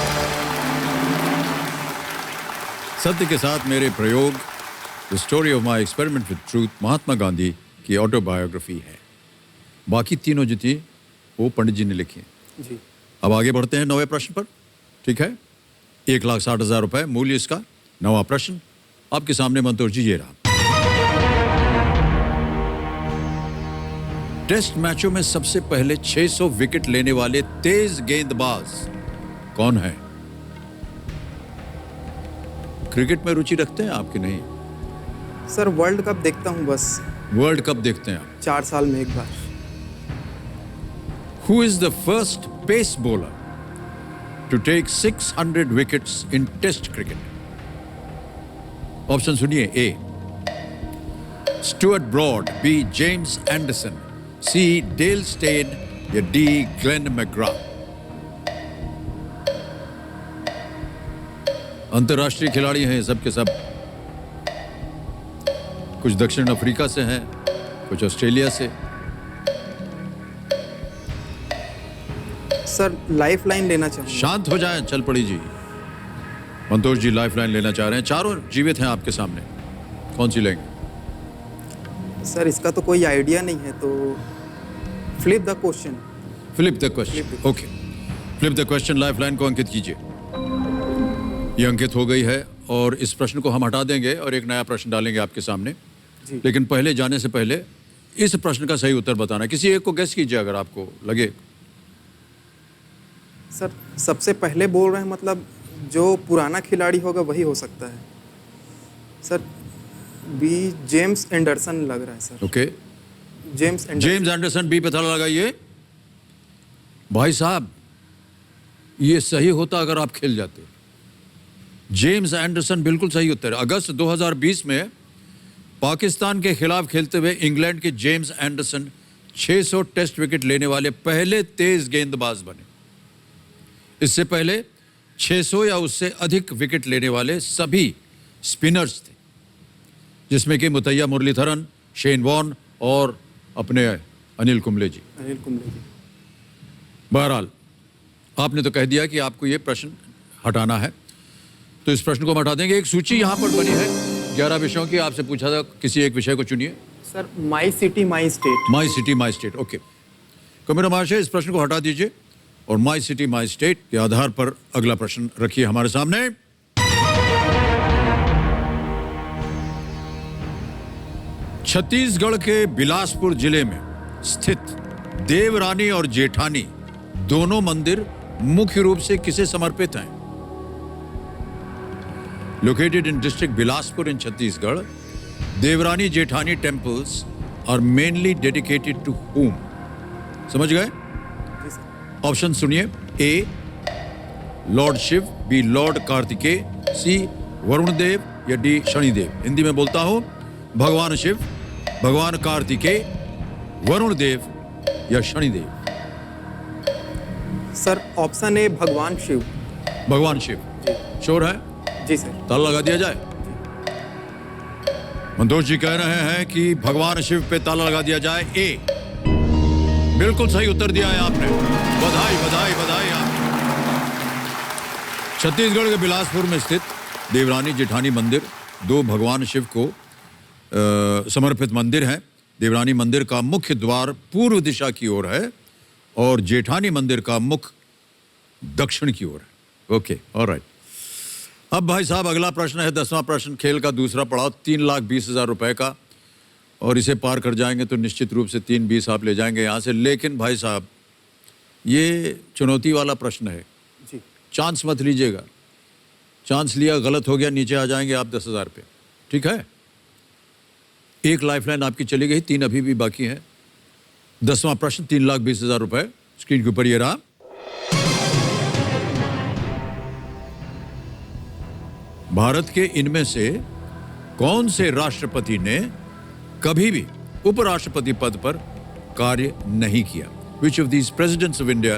सत्य के साथ मेरे प्रयोग the story of my experiment with truth Mahatma Gandhi की ऑटोबायोग्राफी है। बाकी तीनों जो थी वो पंडित जी ने लिखी हैं। जी। अब आगे बढ़ते हैं 9वें प्रश्न पर। ठीक है, 1,60,000 रुपए मूल्य इसका। 9वां प्रश्न आपके सामने मंतोष जी ये रहा। टेस्ट मैचों में सबसे पहले 600 विकेट लेने वाले तेज गेंदबाज कौन है? क्रिकेट में रुचि रखते हैं आपकी? नहीं। सर वर्ल्ड कप देखता हूँ बस। वर्ल्ड कप देखते हैं आप? 4 साल में एक बार। Who is the first pace bowler to take 600 wickets in Test cricket? Option सुनिए। A Stuart Broad, B James Anderson, C Dale Steyn या डी ग्लेन मैग्रा। अंतर्राष्ट्रीय खिलाड़ी हैं सब के सब। कुछ दक्षिण अफ्रीका से हैं, कुछ ऑस्ट्रेलिया से। सर लाइफ लाइन लेना चाहूँगा। शांत हो जाएं, चल पड़ी जी। मंतोष जी लाइफ लाइन लेना चाह रहे हैं। चारों जीवित हैं आपके सामने, कौन सी लेंगे? सर इसका तो कोई आइडिया नहीं है, तो flip the question. Flip the question. Okay, flip the question. Life line को अंकित कीजिए। ये अंकित हो गई है और इस प्रश्न को हम हटा देंगे और एक नया प्रश्न डालेंगे आपके सामने। लेकिन पहले जाने से पहले इस प्रश्न का सही उत्तर बताना। किसी एक को गेस कीजिए अगर आपको लगे। सर सबसे पहले बोल रहे हैं, मतलब जो पुराना खिलाड़ी होगा वही हो सकता है। सर बी जेम्स एंडरसन लग रहा है sir. Okay, James Anderson. B पे ताला लगाइए। भाई साहब ये सही होता अगर आप खेल जाते। जेम्स एंडरसन बिल्कुल सही उत्तर है। अगस्त 2020 में पाकिस्तान के खिलाफ खेलते हुए इंग्लैंड के जेम्स एंडरसन 600 टेस्ट विकेट लेने वाले पहले तेज गेंदबाज बने। इससे पहले 600 या उससे अधिक विकेट लेने वाले सभी स्पिनर्स थे, जिसमें कि मुतैया मुरलीधरन, शेन वॉर्न और अपने अनिल कुंबले जी। बहरहाल आपने तो कह दिया कि आपको ये प्रश्न हटाना है, तो इस प्रश्न को हम हटा देंगे। एक सूची यहाँ पर बनी है 11 विषयों की। आपसे पूछा था किसी एक विषय को चुनिए। Sir my city my state. My city my state. Okay, camera महाशय इस प्रश्न को हटा दीजिए और माई सिटी माई स्टेट के आधार पर अगला प्रश्न रखिए हमारे सामने। छत्तीसगढ़ के बिलासपुर जिले में स्थित देवरानी और जेठानी दोनों मंदिर मुख्य रूप से किसे समर्पित हैं? Located in district Bilaspur in Chhattisgarh, Devrani Jethani temples are mainly dedicated to whom? समझ गए? ऑप्शन सुनिए। A lord Shiv, B lord Kartikeya, C Varun Dev या डी शनिदेव। हिंदी में बोलता हूं, भगवान शिव, भगवान कार्तिकेय, वरुण देव या शनिदेव। सर ऑप्शन ए भगवान शिव। भगवान शिव। श्योर है? जी सर। ताला लगा दिया जाए। मंतोष जी कह रहे हैं कि भगवान शिव पे ताला लगा दिया जाए। ए बिल्कुल सही उत्तर दिया है आपने। बधाई बधाई बधाई आप। छत्तीसगढ़ के बिलासपुर में स्थित देवरानी जेठानी मंदिर दो भगवान शिव को समर्पित मंदिर हैं। देवरानी मंदिर का मुख्य द्वार पूर्व दिशा की ओर है और जेठानी मंदिर का मुख दक्षिण की ओर है। Okay, alright. अब भाई साहब अगला प्रश्न है 10वां प्रश्न, खेल का दूसरा पड़ाव, 3,20,000 रुपए का, और इसे पार कर जाएंगे तो निश्चित रूप से 3,20 आप ले जाएंगे यहाँ से। लेकिन भाई साहब ये चुनौती वाला प्रश्न है जी। चांस मत लीजिएगा। चांस लिया गलत हो गया, नीचे आ जाएंगे आप 10,000 पे। ठीक है, एक लाइफलाइन आपकी चली गई, 3 अभी भी बाकी हैं। 10वां प्रश्न 3,20,000 रुपए स्क्रीन के ऊपर ये रहा। भारत के इनमें से कौन से राष्ट्रपति ने कभी भी उपराष्ट्रपति पद पर कार्य नहीं किया? Which of these presidents of India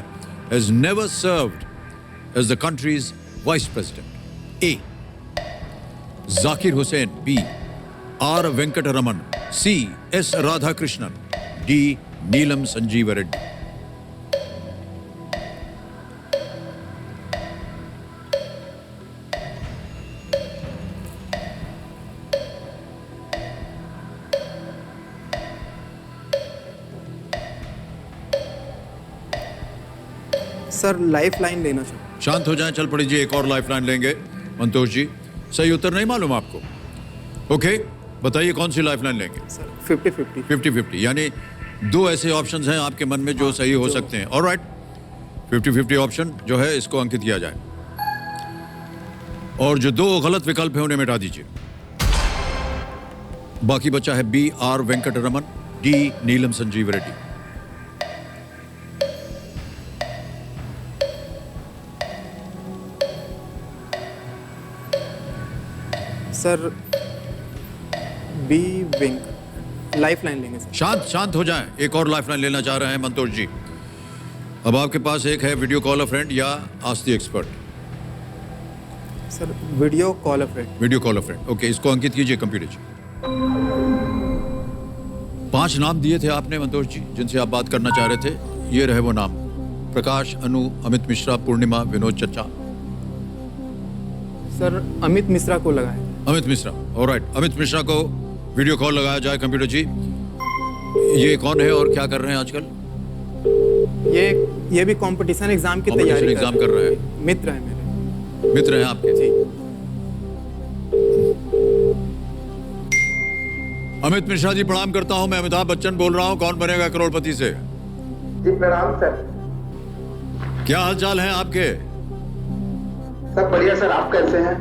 has never served as the country's vice president? A. Zakir Hussain, B. R. Venkataraman, C. S. Radhakrishnan, D. Neelam Sanjeeva Reddy. Sir life line लेना चाहूँ। शांत हो जाएं, चल पड़िए, एक और लाइफलाइन लेंगे। मंतोष जी, सही उत्तर नहीं मालूम आपको? ओके, बताइए कौन सी लाइफलाइन लेंगे? सर 50-50। 50-50, यानी दो ऐसे ऑप्शंस हैं आपके मन में जो सही हो सकते हैं। ऑलराइट, 50-50 ऑप्शन जो है इसको अंकित किया जाए, और जो दो गलत विकल्प हैं उन्हें मिटा दीजिए। बाकी बचा है B R Venkataraman, D Neelam Sanjiva Reddy. Sir B विंग लाइफ लाइन लेंगे सर। शांत हो जाएं, एक और लाइफलाइन लेना चाह रहे हैं मंतोष जी। अब आपके पास एक है वीडियो कॉल अ फ्रेंड या ask the expert. Sir video call a friend. Video call a friend, okay, इसको अंकित कीजिए कंप्यूटर जी। 5 नाम दिए थे आपने मंतोष जी जिनसे आप बात करना चाह रहे थे, ये रहे वो नाम: प्रकाश, अनु, अमित मिश्रा, पूर्णिमा, विनोद चचा। सर अमित मिश्रा को लगाए। अमित मिश्रा, ऑलराइट, अमित मिश्रा को वीडियो कॉल लगाया जाए कंप्यूटर जी। ये कौन है और क्या कर रहे हैं आजकल? ये भी कंपटीशन एग्जाम की Competition तैयारी एग्जाम कर रहे हैं। मित्र है मेरे। मित्र हैं आपके? जी। अमित मिश्रा जी, प्रणाम करता हूं। मैं अमिताभ बच्चन बोल रहा हूं, कौन बनेगा करोड़पति से। जी प्रणाम सर। क्या हालचाल हैं आपके? सब बढ़िया सर, आप कैसे हैं?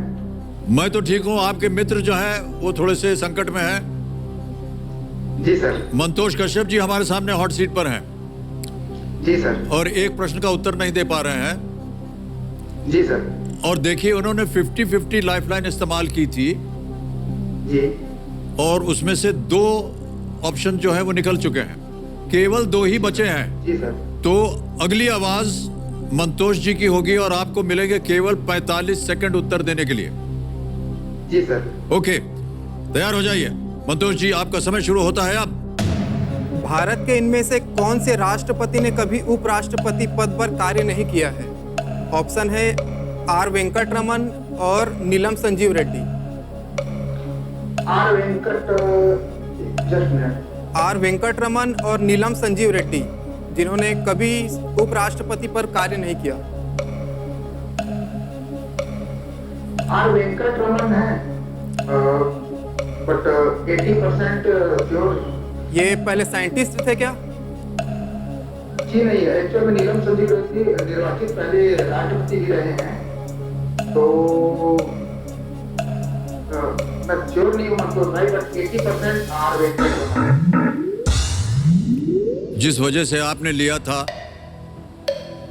मैं तो ठीक हूं। आपके मित्र जो है वो थोड़े से संकट में हैं। जी सर। मंतोष कश्यप जी हमारे सामने हॉट सीट पर हैं जी सर। और एक प्रश्न का उत्तर नहीं दे पा रहे हैं। जी सर। और देखिए, उन्होंने 50-50 लाइफलाइन इस्तेमाल की थी जी। और उसमें से 2 ऑप्शन जो है वो निकल चुके हैं, केवल 2 ही बचे हैं। जी सर। तो अगली आवाज मंतोष जी की होगी और आपको मिलेंगे केवल 45 सेकंड उत्तर देने के लिए। जी सर। ओके, तैयार हो जाइए। मंतोष जी, आपका समय शुरू होता है अब। भारत के इनमें से कौन से राष्ट्रपति ने कभी उपराष्ट्रपति पद पर कार्य नहीं किया है? ऑप्शन है आर वेंकटरमन और Neelam Sanjiva Reddy. R Venkat, just minute. R Venkataraman और नीलम संजीव रेड्डी, जिन्होंने कभी उपराष्ट्रपति पर कार्य नहीं किया। आर वेंकट रमन है, बट 80% श्योर। ये पहले साइंटिस्ट थे क्या? जी नहीं, एक्चुअल में नीलम संजीव रेड्डी निर्वाचित पहले राष्ट्रपति भी रहे हैं, तो मैं श्योर नहीं हूँ मंतोष भाई, बट 80% आर वेंकट रमन। जिस वजह से आपने लिया था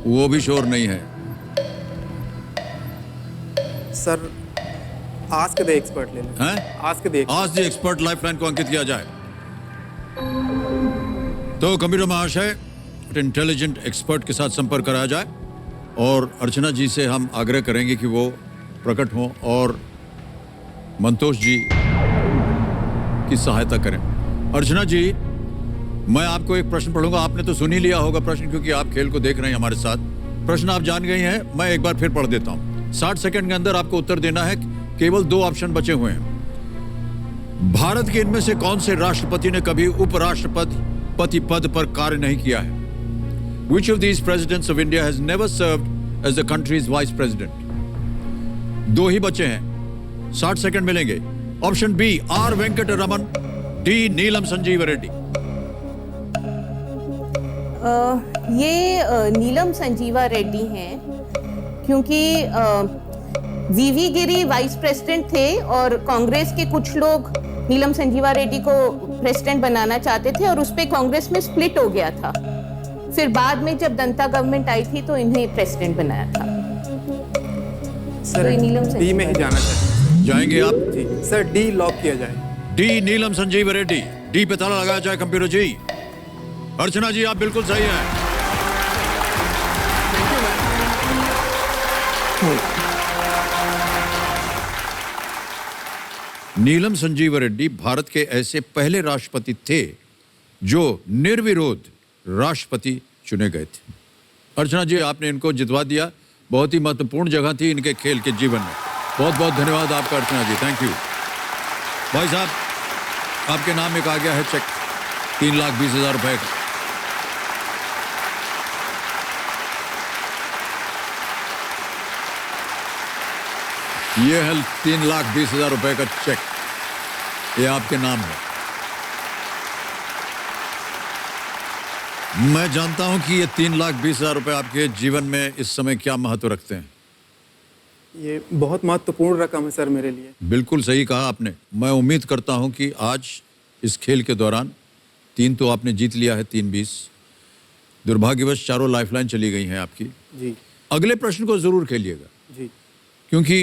वो भी श्योर नहीं है। सर आस्क द एक्सपर्ट ले लें। हैं? Ask the expert. आज दी एक्सपर्ट लाइफलाइन को अंकित किया जाए। तो कंप्यूटर महाशय, इंटेलिजेंट एक्सपर्ट के साथ संपर्क कराया जाए और अर्चना जी से हम आग्रह करेंगे कि वो प्रकट हों और मंतोष जी की सहायता करें। अर्चना जी, मैं आपको एक प्रश्न पढ़ूंगा। आपने तो सुन ही लिया होगा प्रश्न, क्योंकि आप खेल को देख रहे हैं हमारे साथ। प्रश्न आप जान गई हैं, मैं एक बार फिर पढ़ देता हूं। 60 सेकंड के अंदर आपको उत्तर देना है। केवल 2 ऑप्शन बचे हुए हैं। भारत के इनमें से कौन से राष्ट्रपति ने कभी उपराष्ट्रपति पद पर कार्य नहीं किया है? Which of these presidents of India has never served as the country's vice president? 2 ही बचे हैं, 60 सेकंड मिलेंगे। Option B R Venkat Raman, D Neelam Sanjiva Reddy. ये नीलम संजीवा रेड्डी हैं, क्योंकि वीवी गिरी वाइस प्रेसिडेंट थे और कांग्रेस के कुछ लोग नीलम संजीवा रेड्डी को प्रेसिडेंट बनाना चाहते थे और उस पर कांग्रेस में स्प्लिट हो गया था। फिर बाद में जब जनता गवर्नमेंट आई थी तो इन्हें प्रेसिडेंट बनाया था। सर तो ये नीलम डी संजीवा में ही जाना चाहिए। जाएंगे आप? जी सर, डी लॉक किया जाए। डी नीलम संजीव रेड्डी। डी पे ताला लगाया जाए कंप्यूटर जी। अर्चना जी, आप बिल्कुल सही हैं। नीलम संजीव रेड्डी भारत के ऐसे पहले राष्ट्रपति थे जो निर्विरोध राष्ट्रपति चुने गए थे। अर्चना जी, आपने इनको जितवा दिया। बहुत ही महत्वपूर्ण जगह थी इनके खेल के जीवन में। बहुत बहुत धन्यवाद आपका अर्चना जी, थैंक यू। भाई साहब, आपके नाम एक आ गया है चेक 3,20,000 रुपए का। ये है 3,20,000 रुपए का चेक, ये आपके नाम है। मैं जानता हूं कि ये 3,20,000 रुपए आपके जीवन में इस समय क्या महत्व रखते हैं। ये बहुत महत्वपूर्ण रकम है सर मेरे लिए। बिल्कुल सही कहा आपने। मैं उम्मीद करता हूं कि आज इस खेल के दौरान 3 तो आपने जीत लिया है, 3-20। दुर्भाग्यवश चारों लाइफलाइन चली गई हैं आपकी। जी अगले प्रश्न को जरूर खेलिएगा, जी। क्योंकि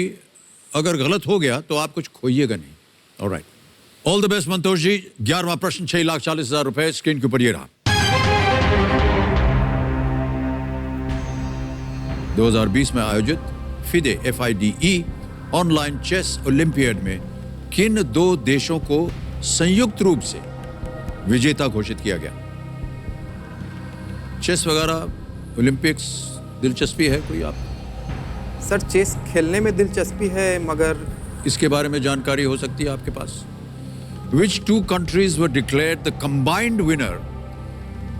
अगर गलत हो गया तो आप कुछ खोइएगा नहीं। Alright, all the best Mantosh ji. 11वां प्रश्न 6,40,000 रुपए स्क्रीन के ऊपर ये रहा। 2020 में आयोजित FIDE FIDE online chess Olympiad में किन 2 देशों को संयुक्त रूप से विजेता घोषित किया गया? चेस वगैरह ओलंपिक्स दिलचस्पी है कोई आप? सर चेस खेलने में दिलचस्पी है, मगर इसके बारे में जानकारी हो सकती है आपके पास? Which 2 countries were declared the combined winner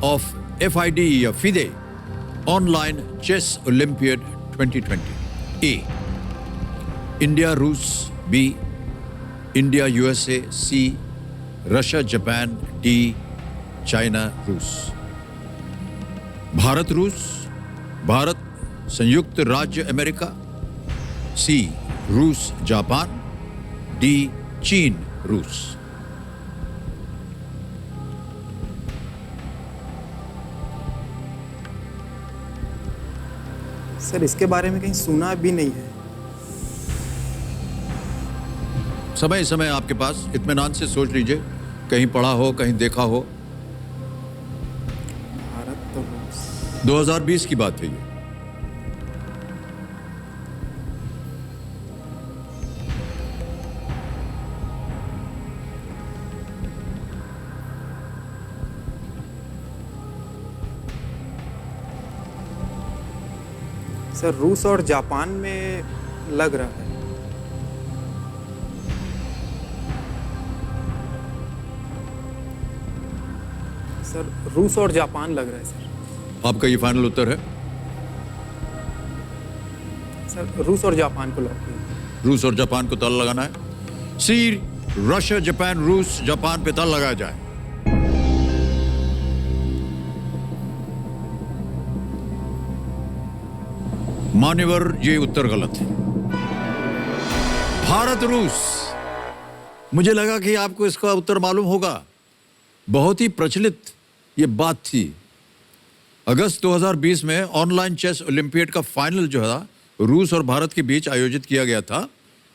of FIDE या FIDE online chess Olympiad 2020? A. India रूस, B. India USA, C. Russia Japan, D. China रूस। भारत रूस, भारत संयुक्त राज्य अमेरिका, C. रूस जापान, D. चीन रूस। सर इसके बारे में कहीं सुना भी नहीं है। समय समय आपके पास, इत्मीनान से सोच लीजिए, कहीं पढ़ा हो, कहीं देखा हो। भारत तो रूस। 2020 की बात है ये। सर रूस और जापान में लग रहा है। सर रूस और जापान लग रहा है सर। आपका ये फाइनल उत्तर है? सर रूस और जापान को लॉक कीजिए। रूस और जापान को ताला लगाना है। सी, रशिया जापान रूस जापान पे ताला लगाया जाए। मान्यवर, ये उत्तर गलत है। भारत रूस। मुझे लगा कि आपको इसका उत्तर मालूम होगा। बहुत ही प्रचलित ये बात थी। अगस्त 2020 में ऑनलाइन चेस ओलंपियाड का फाइनल जो था रूस और भारत के बीच आयोजित किया गया था।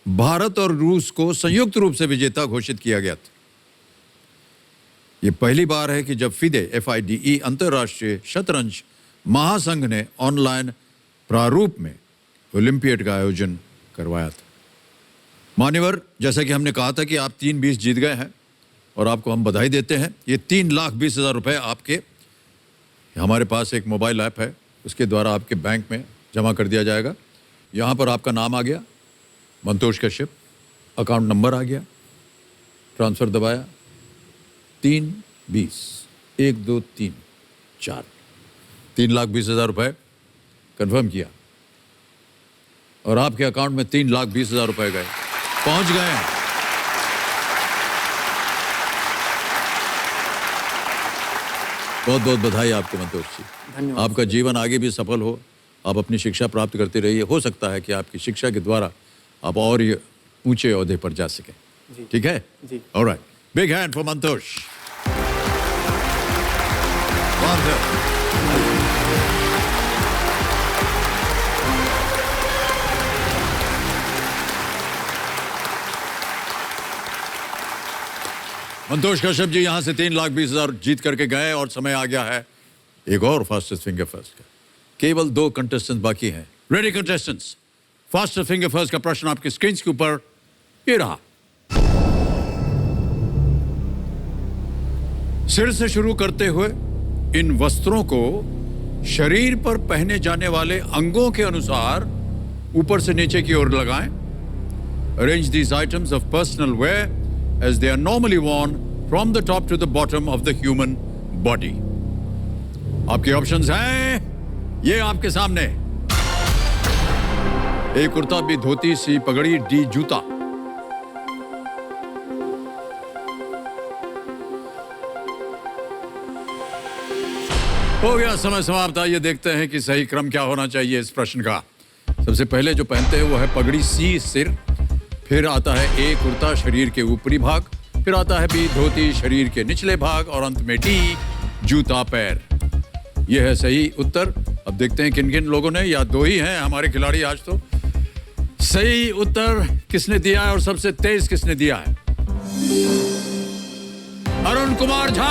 भारत और रूस को संयुक्त रूप से विजेता घोषित किया गया था। ये पहली बार है कि जब FIDE FIDE अंतर्राष्ट्रीय शतरंज महासंघ ने ऑनलाइन प्रारूप में ओलंपियाड का आयोजन करवाया था। मान्यवर, जैसा कि हमने कहा था कि आप 3-20 जीत गए हैं और आपको हम बधाई देते हैं। ये 3,20,000 रुपए आपके, हमारे पास एक मोबाइल ऐप है, उसके द्वारा आपके बैंक में जमा कर दिया जाएगा। यहाँ पर आपका नाम आ गया, मंतोष कश्यप, अकाउंट नंबर आ गया, ट्रांसफ़र दबाया, 3-20 1 2 3 4 3,20,000 रुपए कन्फर्म किया और आपके अकाउंट में 3,20,000 रुपए गए, पहुंच गए हैं। बहुत बहुत बधाई आपको मंतोष जी। धन्यवाद। आपका जीवन आगे भी सफल हो, आप अपनी शिक्षा प्राप्त करते रहिए। हो सकता है कि आपकी शिक्षा के द्वारा आप और ये ऊंचे ओहदे पर जा सकें। ठीक है जी। Alright, big hand for Mantosh. Mantosh Kashyap ji यहाँ से 3,20,000 जीत करके गए और समय आ गया है एक और फास्टेस्ट फिंगर फर्स्ट का। केवल 2 कंटेस्टेंट्स बाकी हैं। Ready contestants, fastest finger first का प्रश्न आपकी स्क्रीन के ऊपर ये रहा। सिर से शुरू करते हुए इन वस्त्रों को शरीर पर पहने जाने वाले अंगों के अनुसार ऊपर से नीचे की ओर लगाएं। Arrange these items of personal wear as they are normally worn from the top to the bottom of the human body. आपके ऑप्शंस हैं ये आपके सामने। ए कुर्ता, बी धोती, सी पगड़ी, डी जूता। हो गया समय समाप्त। आइए देखते हैं कि सही क्रम क्या होना चाहिए इस प्रश्न का। सबसे पहले जो पहनते हैं वो है पगड़ी, सी सिर, फिर आता है ए कुर्ता, शरीर के ऊपरी भाग, फिर आता है बी धोती, शरीर के निचले भाग, और अंत में डी जूता पैर। यह है सही उत्तर। अब देखते हैं किन किन लोगों ने, या दो ही हैं हमारे खिलाड़ी आज तो। सही उत्तर किसने दिया है और सबसे तेज किसने दिया है? अरुण कुमार झा।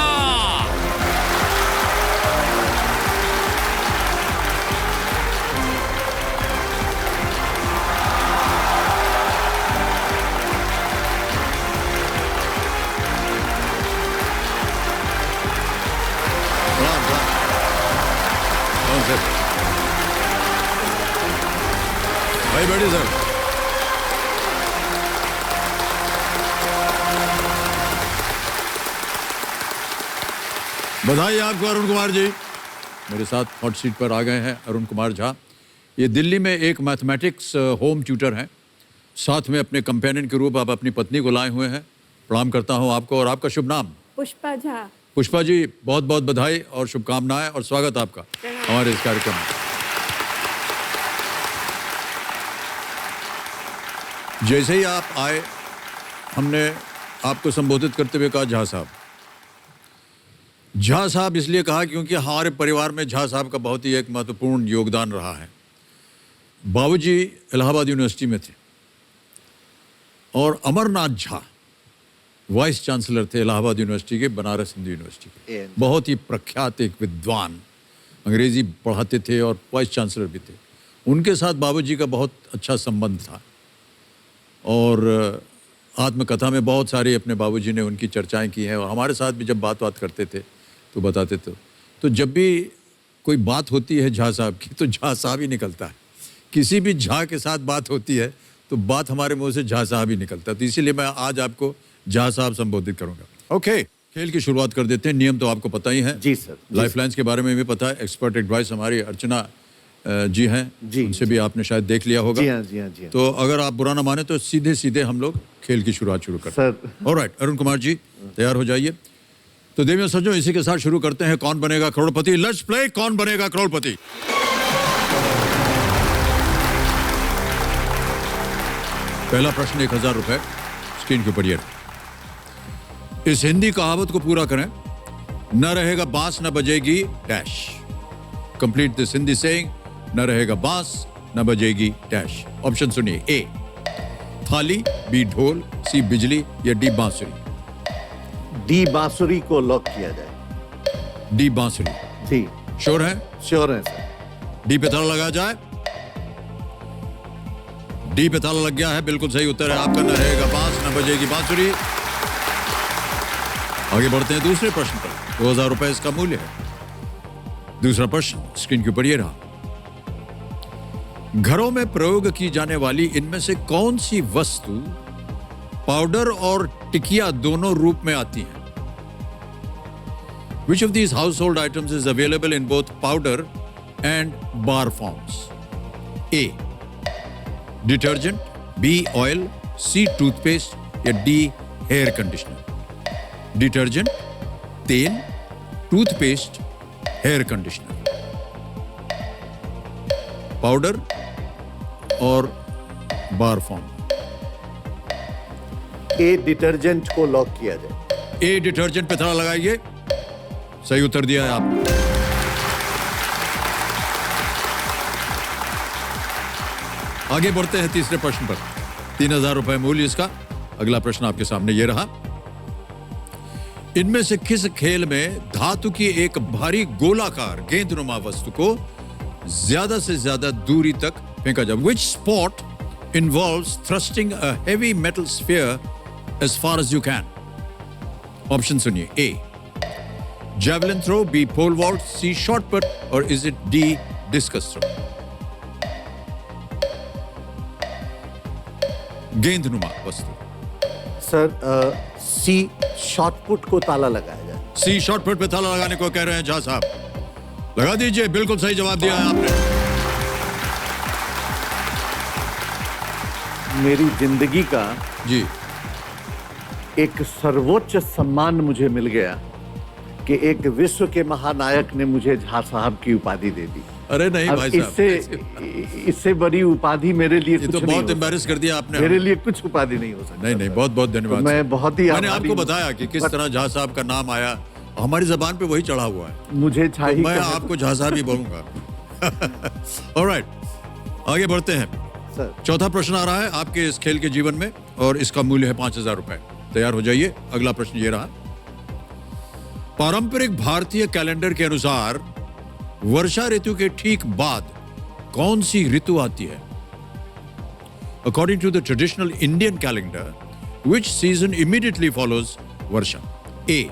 भाई बैठिए सर। बधाई आपको अरुण कुमार जी। मेरे साथ हॉट सीट पर आ गए हैं अरुण कुमार झा। ये दिल्ली में एक मैथमेटिक्स होम ट्यूटर हैं। साथ में अपने कंपेनियन के रूप आप अपनी पत्नी को लाए हुए हैं। प्रणाम करता हूं आपको। और आपका शुभ नाम? पुष्पा झा। पुष्पा जी, बहुत बहुत बधाई और शुभकामनाएं और स्वागत आपका हमारे इस कार्यक्रम में। जैसे ही आप आए, हमने आपको संबोधित करते हुए कहा झा साहब। झा साहब इसलिए कहा क्योंकि हमारे परिवार में झा साहब का बहुत ही एक महत्वपूर्ण योगदान रहा है। बाबूजी इलाहाबाद यूनिवर्सिटी में थे और अमरनाथ झा वाइस चांसलर थे इलाहाबाद यूनिवर्सिटी के, बनारस हिंदू यूनिवर्सिटी के। बहुत ही प्रख्यात एक विद्वान, अंग्रेजी पढ़ाते थे और वाइस चांसलर भी थे। उनके साथ बाबूजी का बहुत अच्छा संबंध था और आत्मकथा में बहुत सारी अपने बाबूजी ने उनकी चर्चाएं की हैं। और हमारे साथ भी जब बात करते थे तो बताते थे। तो जब भी कोई बात होती है झा साहब की तो झा साहब ही निकलता है। किसी भी झा के साथ बात होती है तो बात हमारे मुंह से झा साहब ही निकलता है। तो इसीलिए मैं आज आपको झा साहब संबोधित करूंगा। ओके, खेल की शुरुआत कर देते हैं। नियम तो आपको पता ही है। जी सर। लाइफलाइंस के बारे में भी पता है। एक्सपर्ट एडवाइस हमारी अर्चना जी हैं, उनसे भी आपने शायद देख लिया होगा। जी हाँ, जी हाँ, जी हाँ। तो अगर आप बुरा ना माने तो सीधे सीधे हम लोग खेल की शुरुआत शुरू करते हैं। सर। ऑलराइट, अरुण कुमार जी तैयार हो जाइए। तो देवियों सज्जनों, इसी के साथ शुरू करते हैं कौन बनेगा करोड़पति। लेट्स प्ले कौन बनेगा करोड़पति। पहला प्रश्न 1000 रुपए स्क्रीन के ऊपर ये। इस हिंदी कहावत को पूरा करें। न रहेगा बांस न बजेगी dash. Complete this Hindi saying. न रहेगा बांस न बजेगी डैश। ऑप्शन सुनिए। ए थाली, बी ढोल, सी बिजली, या डी बांसुरी। डी बांसुरी को लॉक किया जाए। डी बांसुरी। जी श्योर है? श्योर है सर। डी पे ताला लगाया जाए। डी पे ताला लग गया है। बिल्कुल सही उत्तर है आपका। न रहेगा बांस न बजेगी बांसुरी। आगे बढ़ते हैं दूसरे प्रश्न पर। 2000 रुपए इसका मूल्य है। दूसरा प्रश्न स्क्रीन के ऊपर ये रहा। घरों में प्रयोग की जाने वाली इनमें से कौन सी वस्तु पाउडर और टिकिया दोनों रूप में आती है? Which of these household items is available in both powder and bar forms? A detergent, B oil, C toothpaste, या D hair conditioner। डिटर्जेंट, तेल, टूथपेस्ट, हेयर कंडीशनर, पाउडर और बार फॉर्म। ए डिटर्जेंट को लॉक किया जाए। ए डिटर्जेंट पे ताला लगाइए। सही उत्तर दिया है आपने। आगे बढ़ते हैं तीसरे प्रश्न पर। 3000 रुपए मूल्य इसका। अगला प्रश्न आपके सामने ये रहा। इनमें से किस खेल में धातु की एक भारी गोलाकार गेंदनुमा वस्तु को ज्यादा से ज्यादा दूरी तक फेंका जाए? Which sport involves thrusting a heavy metal sphere as far as you can? Option सुनिए। A javelin throw, B pole vault, C shot put, or is it D discus throw? गेंदनुमा वस्तु। सर सी शॉट पुट को ताला लगाया जाए। सी shot put पे ताला लगाने को कह रहे हैं झा साहब। लगा दीजिए। बिल्कुल सही जवाब दिया है आपने। मेरी जिंदगी का जी एक सर्वोच्च सम्मान मुझे मिल गया कि एक विश्व के महानायक ने मुझे झा साहब की उपाधि दे दी। अरे नहीं अब भाई साहब, इससे बड़ी उपाधि मेरे लिए ये कुछ तो नहीं बहुत हो एम्बैरेस कर दिया सकता। आपने। मेरे लिए कुछ उपाधि नहीं हो सकता। नहीं नहीं, बहुत बहुत धन्यवाद। मैं बहुत ही मैंने आभारी आपको हूं। बताया कि किस तरह झा साहब का नाम आया, हमारी जबान पे वही चढ़ा हुआ है, मुझे झा ही तो मैं कहना- आपको झा साहब ही बोलूंगा। ऑलराइट, आगे बढ़ते हैं। सर, चौथा प्रश्न आ रहा है आपके इस खेल के जीवन में और इसका मूल्य है 5,000 रुपए। तैयार हो जाइए। अगला प्रश्न ये रहा। पारंपरिक भारतीय कैलेंडर के अनुसार वर्षा ऋतु के ठीक बाद कौन सी ऋतु आती है? According to the traditional Indian calendar, which season immediately follows Varsha? A.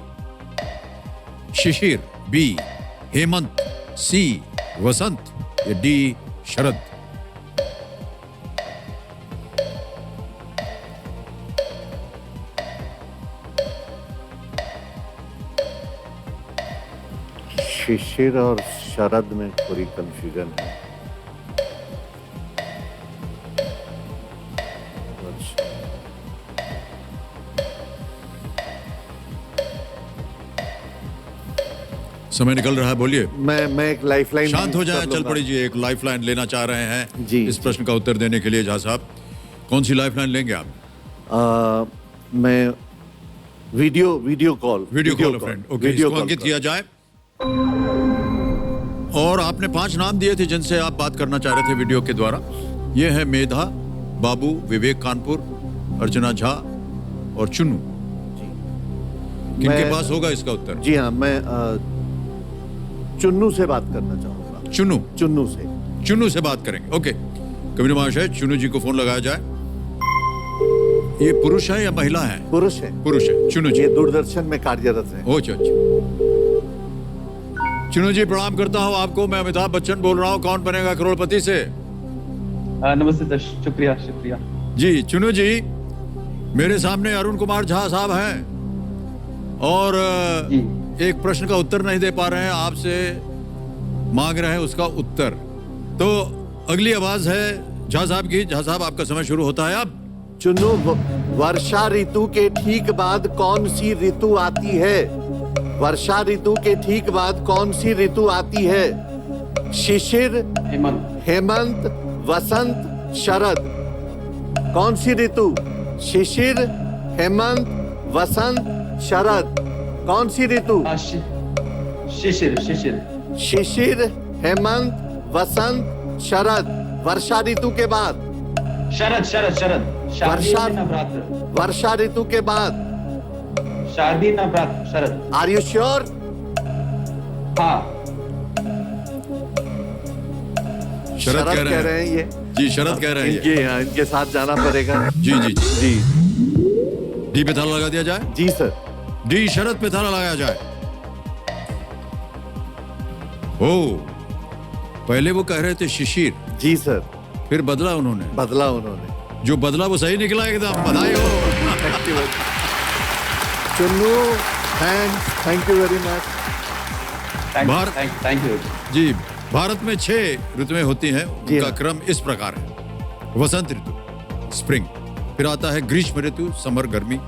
Shishir, B. Hemant, C. वसंत या D. शरद? शिशिर और शरद में थोड़ी कंफ्यूजन है। समय निकल रहा है, बोलिए। मैं एक लाइफलाइन शांत हो जाए, कर चल लूंगा। पड़िए। एक लाइफलाइन लेना चाह रहे हैं जी। इस प्रश्न का उत्तर देने के लिए। झा साहब, कौन सी लाइफलाइन लेंगे आप? मैं वीडियो कॉल फ्रेंड। ओके, इसको अंकित किया जाए। और आपने 5 नाम दिए थे जिनसे आप बात करना चाह रहे थे वीडियो के द्वारा। ये है मेधा, बाबू, विवेक कानपुर, अर्चना झा और चुन्नू। किनके मैं- पास होगा इसका उत्तर? जी हाँ, मैं चुन्नू से बात करना चाहूंगा। चुन्नू से बात करेंगे। ओके, कबीर महाशय, चुन्नू जी को फोन लगाया जाए। ये पुरुष है या महिला है? पुरुष है। पुरुष है। चुन्नू जी ये दूरदर्शन में कार्यरत है। अच्छा। चुन्नू जी, प्रणाम करता हूँ आपको। मैं अमिताभ बच्चन बोल रहा हूँ कौन बनेगा करोड़पति से। नमस्ते सर, शुक्रिया शुक्रिया। जी चुन्नू जी, मेरे सामने अरुण कुमार झा साहब हैं और जी। एक प्रश्न का उत्तर नहीं दे पा रहे हैं, आपसे मांग रहे हैं उसका उत्तर। तो अगली आवाज है झा साहब की। झा साहब, आपका समय शुरू होता है अब। चुन्नू, वर्षा ऋतु के ठीक बाद कौन सी ऋतु आती है? वर्षा ऋतु के ठीक बाद कौन सी ऋतु आती है? शिशिर, हेमंत, वसंत, शरद। कौन सी ऋतु? शिशिर, हेमंत, वसंत, शरद। कौन सी ऋतु? शिशिर। शिशिर, हेमंत, वसंत, शरद। वर्षा ऋतु के बाद। शरद। वर्षा- नवरात्र। वर्षा ऋतु के बाद। शारदीय नवरात्र। शरद। Are you sure? हाँ। शरद कह रहे हैं। ये जी, शरद कह रहे हैं ये। इनके साथ जाना पड़ेगा। जी जी जी जी डी पे ताला लगा दिया जाए। जी सर। डी शरद पे ताला लगाया जाए। ओ, पहले वो कह रहे थे शिशिर, जी सर। फिर बदला उन्होंने। बदला उन्होंने। जो बदला वो सही निकला एकदम। बधाई हो। Chunnu, thank you very much. Thank you. जी, भारत में 6 ऋतुएं होती हैं। जी उनका हाँ। क्रम इस प्रकार है। वसंत ऋतु, स्प्रिंग, फिर आता है ग्रीष्म ऋतु, समर, गर्मी,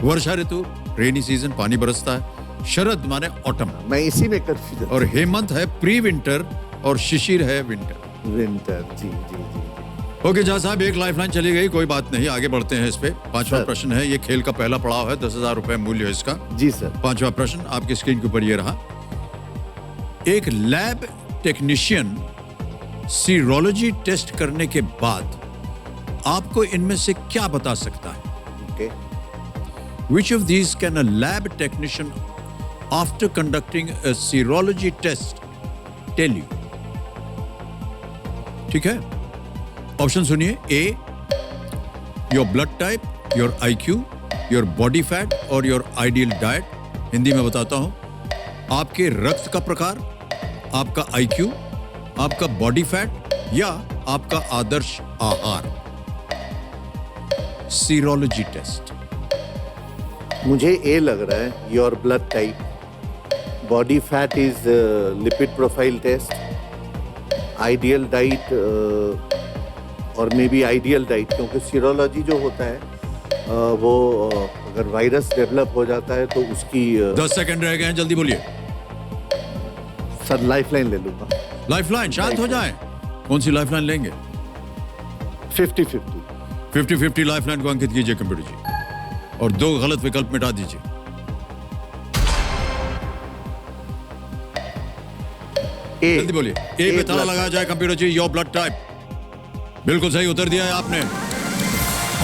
वर्षा ऋतु, रेनी सीजन, पानी बरसता है, शरद माने ऑटम, मैं इसी में कंफ्यूजन। और हेमंत है प्री विंटर, और शिशिर है विंटर। विंटर। जी जी जी। ओके झा साहब, एक लाइफलाइन चली गई, कोई बात नहीं, आगे बढ़ते हैं इस पे। 5वां सर। प्रश्न है, ये खेल का पहला पड़ाव है, 10,000 रुपए मूल्य है इसका। जी सर। 5वां प्रश्न आपकी स्क्रीन के ऊपर ये रहा। एक लैब टेक्नीशियन सीरोलॉजी टेस्ट करने के बाद आपको इनमें से क्या बता सकता है? Okay. Which of these can a lab technician after conducting a serology test tell you? ठीक है, ऑप्शन सुनिए। A, your blood type, your IQ, your body fat और योर आइडियल डाइट। हिंदी में बताता हूं, आपके रक्त का प्रकार, आपका IQ, आपका बॉडी फैट या आपका आदर्श आहार। Serology test. मुझे ए लग रहा है, your blood type, body fat is lipid profile test, ideal diet और मे बी आइडियल डाइट, क्योंकि सीरोलॉजी जो होता है वो अगर वायरस डेवलप हो जाता है तो उसकी 10 सेकंड रह गए हैं, जल्दी बोलिए। सर लाइफलाइन ले लूंगा। लाइफलाइन, शांत हो जाएं। कौन सी लाइफलाइन लेंगे? 50-50। 50-50 लाइफलाइन को अंकित कीजिए कंप्यूटर जी, और 2 गलत विकल्प मिटा दीजिए। जल्दी बोलिए। ए पे ताला लगाया जाए computer ji. Your blood type. बिल्कुल सही उत्तर दिया है आपने,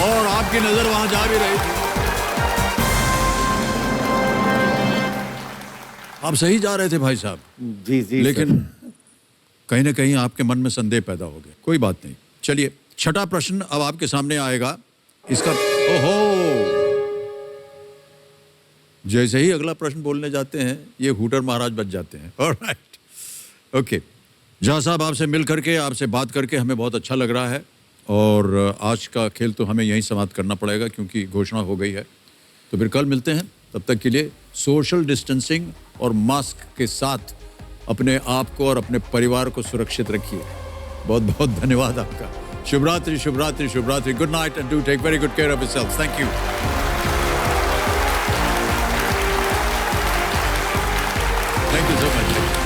और आपकी नजर वहां जा भी रही थी। आप सही जा रहे थे भाई साहब, जी जी, लेकिन कहीं ना कहीं आपके मन में संदेह पैदा हो गया। कोई बात नहीं, चलिए छठा प्रश्न अब आपके सामने आएगा। इसका ओहो, जैसे ही अगला प्रश्न बोलने जाते हैं ये हूटर महाराज बच जाते हैं। Alright, okay. जहाँ साहब, आपसे मिल करके, आपसे बात करके हमें बहुत अच्छा लग रहा है, और आज का खेल तो हमें यहीं समाप्त करना पड़ेगा क्योंकि घोषणा हो गई है। तो फिर कल मिलते हैं, तब तक के लिए सोशल डिस्टेंसिंग और मास्क के साथ अपने आप को और अपने परिवार को सुरक्षित रखिए। बहुत बहुत धन्यवाद आपका। शुभ रात्रि, शुभ रात्रि, शुभ रात्रि। Good night and do take very good care of yourself. Thank you. Thank you so much.